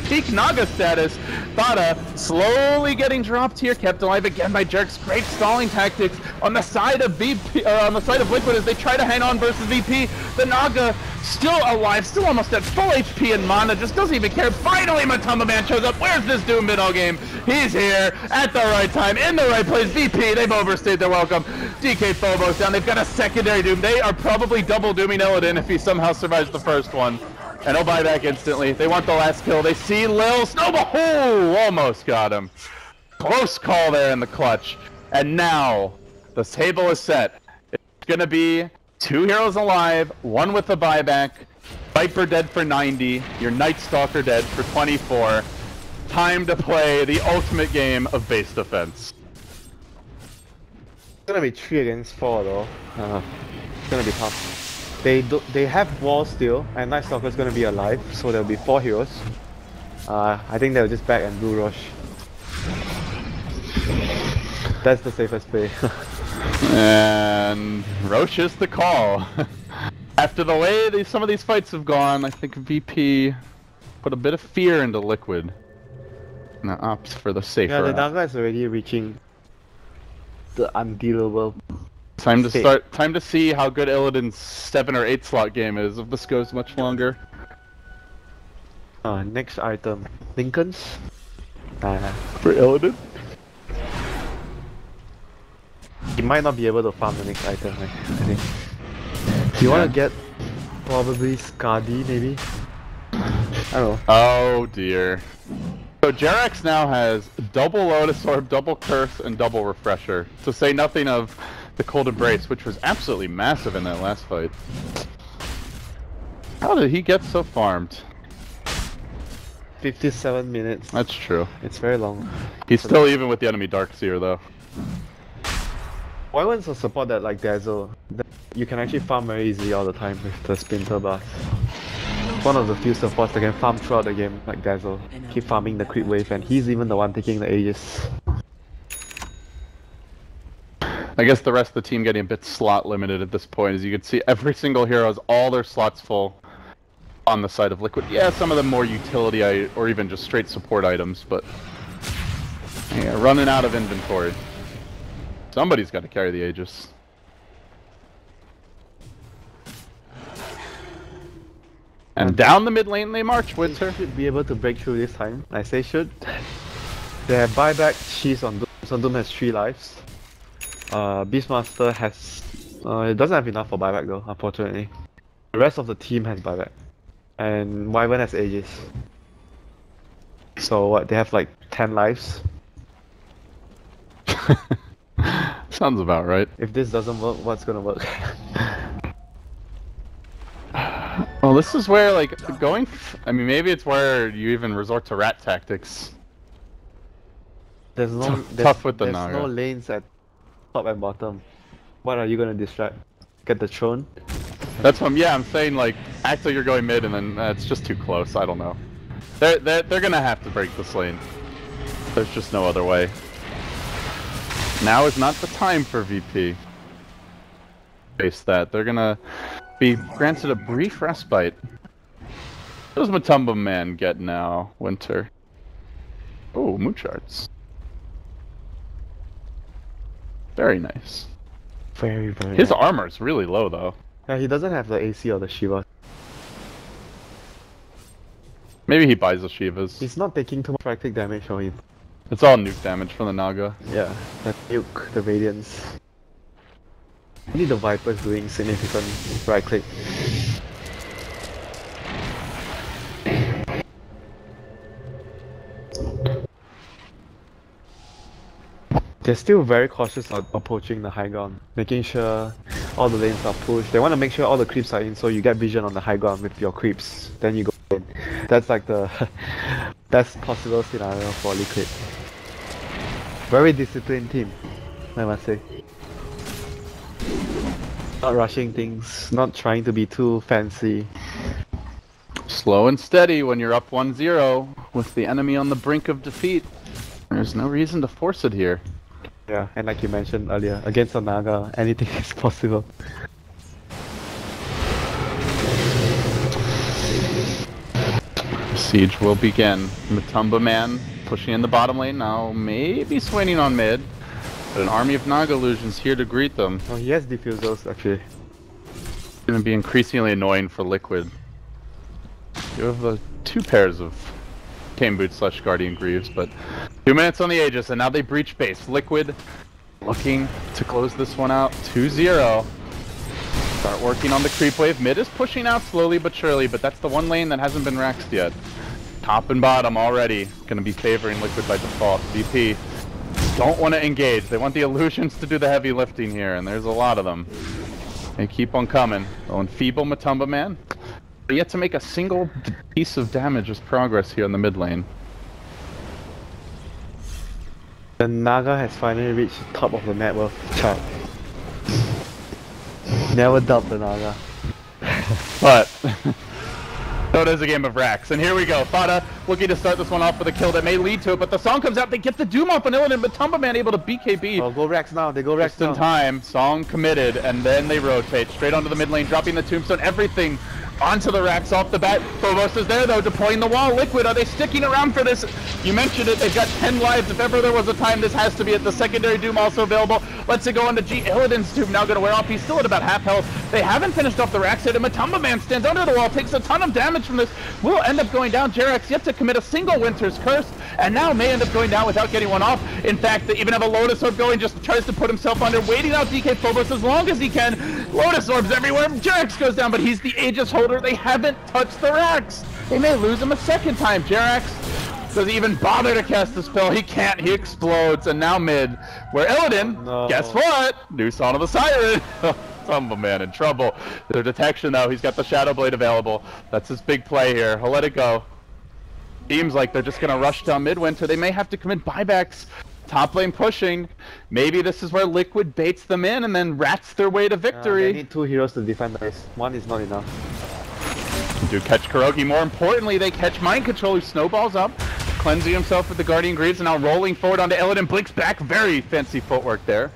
[SPEAKER 3] peak Naga status. Fata slowly getting dropped here, kept alive again by Jerks. Great stalling tactics on the side of VP, on the side of Liquid as they try to hang on versus VP. The Naga still alive, still almost at full HP and mana, just doesn't even care. Finally, Matumba Man shows up. Where's this Doom mid-all game? He's here at the right time, in the right place. VP, they've overstayed their welcome. DK Phobos down. They've got a secondary Doom. They are probably double dooming Illidan if he somehow survives the first one. And he'll buy back instantly. They want the last kill. They see Lil Snowball. Oh, almost got him. Close call there in the clutch. And now the table is set. It's gonna be 2 heroes alive, 1 with the buyback. Viper dead for 90. Your Night Stalker dead for 24. Time to play the ultimate game of base defense.
[SPEAKER 4] It's gonna be 3 against 4 though. It's gonna be tough. They have walls still, and Night Stalker is gonna be alive, so there'll be 4 heroes. I think they'll just back and blue rush. That's the safest play.
[SPEAKER 3] And Roche is the call. After the way some of these fights have gone, I think VP put a bit of fear into Liquid. Now opts for the safer.
[SPEAKER 4] Yeah, the Naga is already reaching the undealable.
[SPEAKER 3] Time to see how good Illidan's 7 or 8 slot game is if this goes much longer.
[SPEAKER 4] Next item, Lincolns.
[SPEAKER 3] For Illidan?
[SPEAKER 4] He might not be able to farm the next item, I think. Do you want to get probably Skadi maybe? I don't know.
[SPEAKER 3] Oh dear. So Jerax now has double Lotus Orb, double Curse, and double Refresher. To say nothing of the Cold Embrace, which was absolutely massive in that last fight. How did he get so farmed?
[SPEAKER 4] 57 minutes.
[SPEAKER 3] That's true.
[SPEAKER 4] It's very long.
[SPEAKER 3] He's still even with the enemy Darkseer though.
[SPEAKER 4] Why wouldn't a support that like Dazzle? You can actually farm very easily all the time with the Splinter Blast. One of the few supports that can farm throughout the game like Dazzle. Keep farming the creep wave, and he's even the one taking the Aegis.
[SPEAKER 3] I guess the rest of the team getting a bit slot limited at this point. As you can see, every single hero has all their slots full on the side of Liquid. Yeah, some of them more utility or even just straight support items, but yeah, running out of inventory. Somebody's got to carry the Aegis. And down the mid lane they march, Winter.
[SPEAKER 4] Should be able to break through this time. I say should. They have buyback, she's on Doom. So Doom has 3 lives. Beastmaster has... it doesn't have enough for buyback though, unfortunately. The rest of the team has buyback. And Wyvern has Aegis. So what? They have like 10 lives.
[SPEAKER 3] Sounds about right.
[SPEAKER 4] If this doesn't work, what's gonna work?
[SPEAKER 3] Well, this is where, like, I mean, maybe it's where you even resort to rat tactics.
[SPEAKER 4] There's no
[SPEAKER 3] Tough with the
[SPEAKER 4] there's
[SPEAKER 3] Naga.
[SPEAKER 4] no lanes at top and bottom. What are you gonna distract? Get the throne?
[SPEAKER 3] That's what I'm saying, like, actually you're going mid and then it's just too close, I don't know. They're gonna have to break this lane. There's just no other way. Now is not the time for VP. Face that. They're gonna be granted a brief respite. What does Matumba Man get now, Winter? Oh, moon charts. Very nice.
[SPEAKER 4] Very
[SPEAKER 3] His
[SPEAKER 4] nice.
[SPEAKER 3] armor's really low though.
[SPEAKER 4] Yeah, he doesn't have the AC or the Shiva.
[SPEAKER 3] Maybe he buys the Shivas.
[SPEAKER 4] He's not taking too much practic damage on him.
[SPEAKER 3] It's all nuke damage from the Naga.
[SPEAKER 4] Yeah, the nuke, the Radiance. Only the Viper's doing significant right click. They're still very cautious on approaching the high ground, making sure all the lanes are pushed. They want to make sure all the creeps are in, so you get vision on the high ground with your creeps. Then you go in. That's like the best possible scenario for Liquid. Very disciplined team, I must say. Not rushing things, not trying to be too fancy.
[SPEAKER 3] Slow and steady when you're up 1-0 with the enemy on the brink of defeat. There's no reason to force it here.
[SPEAKER 4] Yeah, and like you mentioned earlier, against a Naga, anything is possible.
[SPEAKER 3] Siege will begin. Matumba Man pushing in the bottom lane now, maybe swinging on mid. But an army of Naga illusions here to greet them.
[SPEAKER 4] Oh, he has diffusers actually.
[SPEAKER 3] It's going to be increasingly annoying for Liquid. You have two pairs of Tame Boots / Guardian Greaves, but 2 minutes on the Aegis, and now they breach base. Liquid looking to close this one out. 2-0. Start working on the creep wave. Mid is pushing out slowly but surely, but that's the one lane that hasn't been raxed yet. Top and bottom already going to be favoring Liquid by default. VP don't want to engage. They want the illusions to do the heavy lifting here, and there's a lot of them. They keep on coming. Oh, and feeble Matumba Man. But yet to make a single piece of damage as progress here in the mid lane.
[SPEAKER 4] The Naga has finally reached the top of the net worth chart. Never doubt the Naga.
[SPEAKER 3] But so it is a game of racks, and here we go. Fada looking to start this one off with a kill that may lead to it, but the song comes out, they get the Doom off on Illidan, but Matumba Man able to BKB.
[SPEAKER 4] Oh, go Rex now, they go Rex
[SPEAKER 3] Just in
[SPEAKER 4] now.
[SPEAKER 3] time, song committed, and then they rotate straight onto the mid lane, dropping the tombstone, everything onto the racks off the bat. Phobos is there though, deploying the wall. Liquid, are they sticking around for this? You mentioned it, they've got 10 lives. If ever there was a time, this has to be it. The secondary Doom also available. Let's it go into G. Illidan's Doom now gonna wear off. He's still at about half health. They haven't finished off the racks yet, and Matumba Man stands under the wall, takes a ton of damage from this. Will end up going down. Jerax yet to commit a single Winter's Curse, and now may end up going down without getting one off. In fact, they even have a Lotus Orb going, just tries to put himself under, waiting out DK Phobos as long as he can. Lotus Orbs everywhere. Jerax goes down, but he's the Aegis holder. They haven't touched the racks. They may lose him a second time. Jerax doesn't even bother to cast the spell. He can't. He explodes. And now mid, where Illidan,
[SPEAKER 4] No.
[SPEAKER 3] guess what? New Song of the Siren. Matumba Man in trouble. Their detection though, he's got the Shadow Blade available. That's his big play here. He'll let it go. Seems like they're just gonna rush down Midwinter. They may have to commit buybacks. Top lane pushing. Maybe this is where Liquid baits them in and then rats their way to victory.
[SPEAKER 4] They need 2 heroes to defend the base. 1 is not enough.
[SPEAKER 3] Do catch Kurogi. More importantly, they catch Mind Control, who snowballs up, cleansing himself with the Guardian Greaves, and now rolling forward onto Illidan. Blinks back. Very fancy footwork there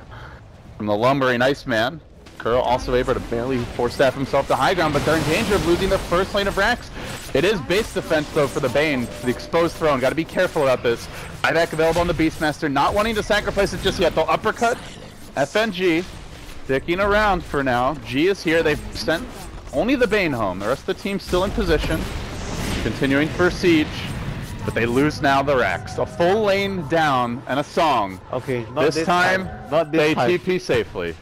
[SPEAKER 3] from the lumbering Iceman. Kuro also able to barely force-staff himself to high ground, but they're in danger of losing the first lane of racks. It is base defense, though, for the Bane, for the exposed throne. Got to be careful about this. Buyback available on the Beastmaster, not wanting to sacrifice it just yet. They'll uppercut FNG, sticking around for now. G is here. They've sent only the Bane home. The rest of the team's still in position, continuing for siege, but they lose now the racks. A full lane down and a song.
[SPEAKER 4] Okay, not
[SPEAKER 3] This time,
[SPEAKER 4] Not this
[SPEAKER 3] they
[SPEAKER 4] time.
[SPEAKER 3] TP safely.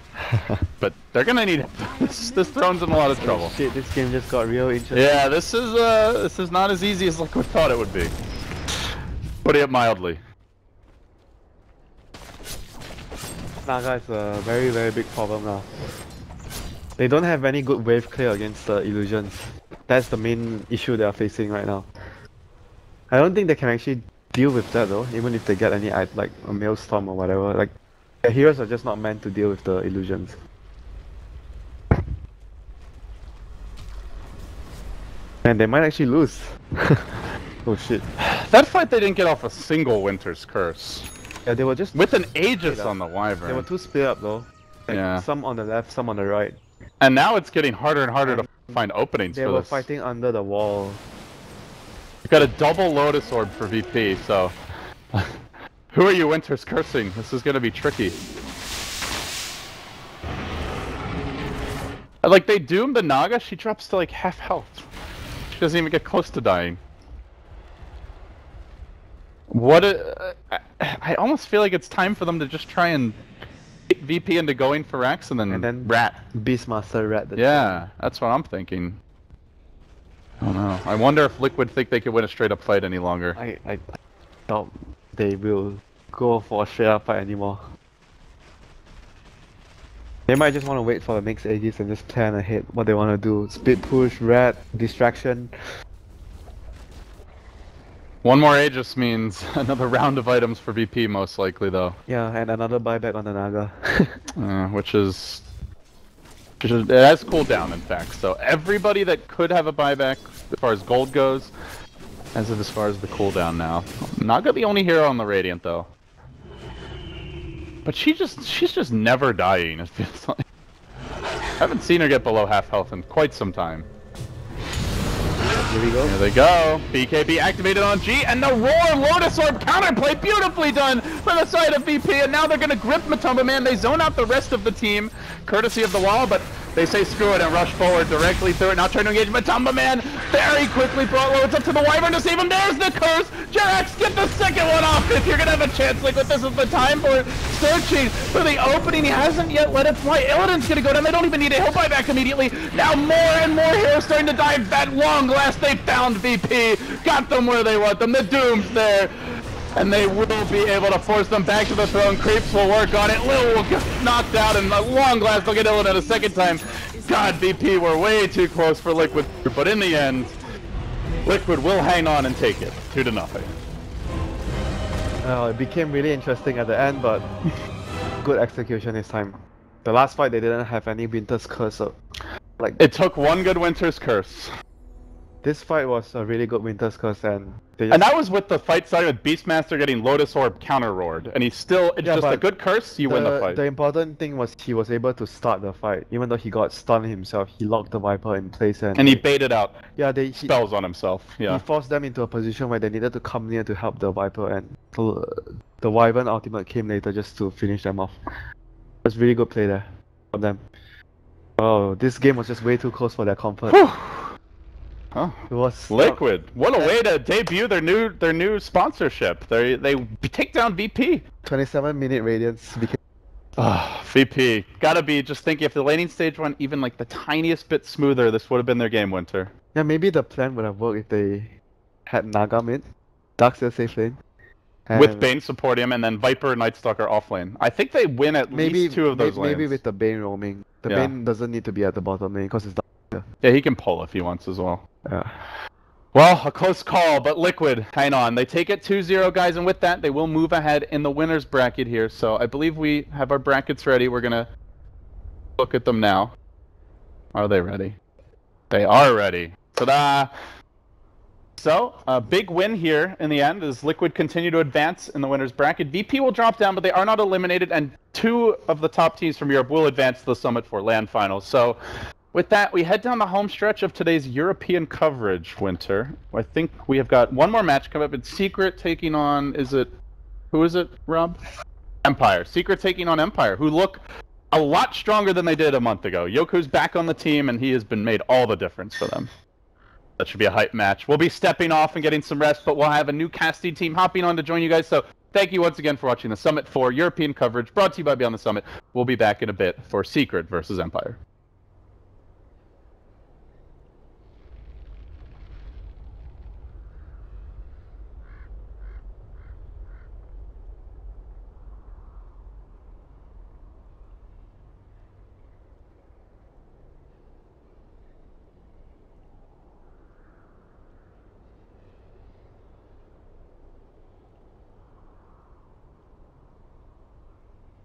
[SPEAKER 3] But they're gonna need this throne's in a lot of trouble.
[SPEAKER 4] Shit, this game just got real interesting.
[SPEAKER 3] Yeah, this is not as easy as Liquid thought it would be. Putting it mildly.
[SPEAKER 4] Naga is a very, very big problem now. They don't have any good wave clear against the illusions. That's the main issue they are facing right now. I don't think they can actually deal with that though, even if they get any like a maelstrom or whatever. Like, the heroes are just not meant to deal with the illusions. And they might actually lose. Oh shit.
[SPEAKER 3] That fight they didn't get off a single Winter's Curse.
[SPEAKER 4] Yeah, they were just
[SPEAKER 3] With an Aegis on the Wyvern.
[SPEAKER 4] They were too split up though. Like,
[SPEAKER 3] Yeah.
[SPEAKER 4] some on the left, some on the right.
[SPEAKER 3] And now it's getting harder and harder to find openings
[SPEAKER 4] They
[SPEAKER 3] for
[SPEAKER 4] were
[SPEAKER 3] this.
[SPEAKER 4] fighting under the wall.
[SPEAKER 3] You've got a double Lotus Orb for VP, so... Who are you Winter's Cursing? This is gonna be tricky. Like, they doom the Naga, she drops to like half health. She doesn't even get close to dying. What I almost feel like it's time for them to just try and get VP into going for Rex and then rat.
[SPEAKER 4] Beastmaster rat.
[SPEAKER 3] Yeah, that's what I'm thinking. I don't know. I wonder if Liquid think they could win a straight up fight any longer.
[SPEAKER 4] I doubt they will go for a straight up fight anymore. They might just want to wait for the next Aegis and just plan ahead what they want to do. Split push, rat, distraction.
[SPEAKER 3] One more Aegis means another round of items for VP most likely though.
[SPEAKER 4] Yeah, and another buyback on the Naga.
[SPEAKER 3] Which is... It has cooldown in fact, so everybody that could have a buyback as far as gold goes, as far as the cooldown now. Naga the only hero on the Radiant though. But she's just never dying, it feels like. I haven't seen her get below half health in quite some time.
[SPEAKER 4] Here we go.
[SPEAKER 3] Here they go. BKB activated on G, and the Roar Lotus Orb counterplay beautifully done by the side of VP, and now they're going to grip Matumba Man. They zone out the rest of the team, courtesy of the wall, but they say screw it and rush forward directly through it. Now trying to engage Matumba Man. Very quickly brought loads up to the Wyvern to save him. There's the curse. Jerax, get the second one off if you're going to have a chance. Like, this is the time for it. Searching for the opening. He hasn't yet let it fly. Illidan's going to go down. They don't even need a he'll buy back immediately. Now more and more heroes starting to dive. At long last, they found VP. Got them where they want them. The Doom's there. And they will be able to force them back to the throne. Creeps will work on it. Lil will get knocked out, and at long last they'll get Illidan a second time. God, VP were way too close for Liquid, but in the end, Liquid will hang on and take it 2-0.
[SPEAKER 4] It became really interesting at the end, but good execution this time. The last fight they didn't have any Winter's Curse, so like
[SPEAKER 3] it took one good Winter's Curse.
[SPEAKER 4] This fight was a really good Winter's Curse, and they just...
[SPEAKER 3] And that was with the fight starting with Beastmaster getting Lotus Orb counter-roared, and he's still, it's just a good curse, you win the fight.
[SPEAKER 4] The important thing was he was able to start the fight, even though he got stunned himself, he locked the Viper in place and
[SPEAKER 3] he baited out spells on himself,
[SPEAKER 4] He forced them into a position where they needed to come near to help the Viper, and the Wyvern ultimate came later just to finish them off. It was really good play there from them. Oh, this game was just way too close for their comfort.
[SPEAKER 3] Huh.
[SPEAKER 4] It was
[SPEAKER 3] Liquid. What a way to debut their new sponsorship. They take down VP.
[SPEAKER 4] 27-minute Radiance became...
[SPEAKER 3] VP. Gotta be just thinking if the laning stage went even like the tiniest bit smoother, this would have been their game, Winter.
[SPEAKER 4] Yeah, maybe the plan would have worked if they had Naga mid, Darkseer safe lane.
[SPEAKER 3] With Bane supporting him, and then Viper and Nightstalker off lane. I think they win at least two of those lanes.
[SPEAKER 4] Maybe with the Bane roaming. The Bane doesn't need to be at the bottom lane because it's Darkseer.
[SPEAKER 3] Yeah, he can pull if he wants as well.
[SPEAKER 4] Yeah.
[SPEAKER 3] Well, a close call, but Liquid, hang on. They take it 2-0, guys, and with that, they will move ahead in the winner's bracket here. So I believe we have our brackets ready. We're going to look at them now. Are they ready? They are ready. Ta-da! So, a big win here in the end as Liquid continue to advance in the winner's bracket. VP will drop down, but they are not eliminated, and two of the top teams from Europe will advance to the Summit for LAN finals. So, with that, we head down the home stretch of today's European coverage, Winter. I think we have got one more match coming up. It's Secret taking on, who is it, Rob? Empire. Secret taking on Empire, who look a lot stronger than they did a month ago. Yoku's back on the team, and he has been made all the difference for them. That should be a hype match. We'll be stepping off and getting some rest, but we'll have a new casting team hopping on to join you guys. So thank you once again for watching the Summit for European coverage, brought to you by Beyond the Summit. We'll be back in a bit for Secret versus Empire.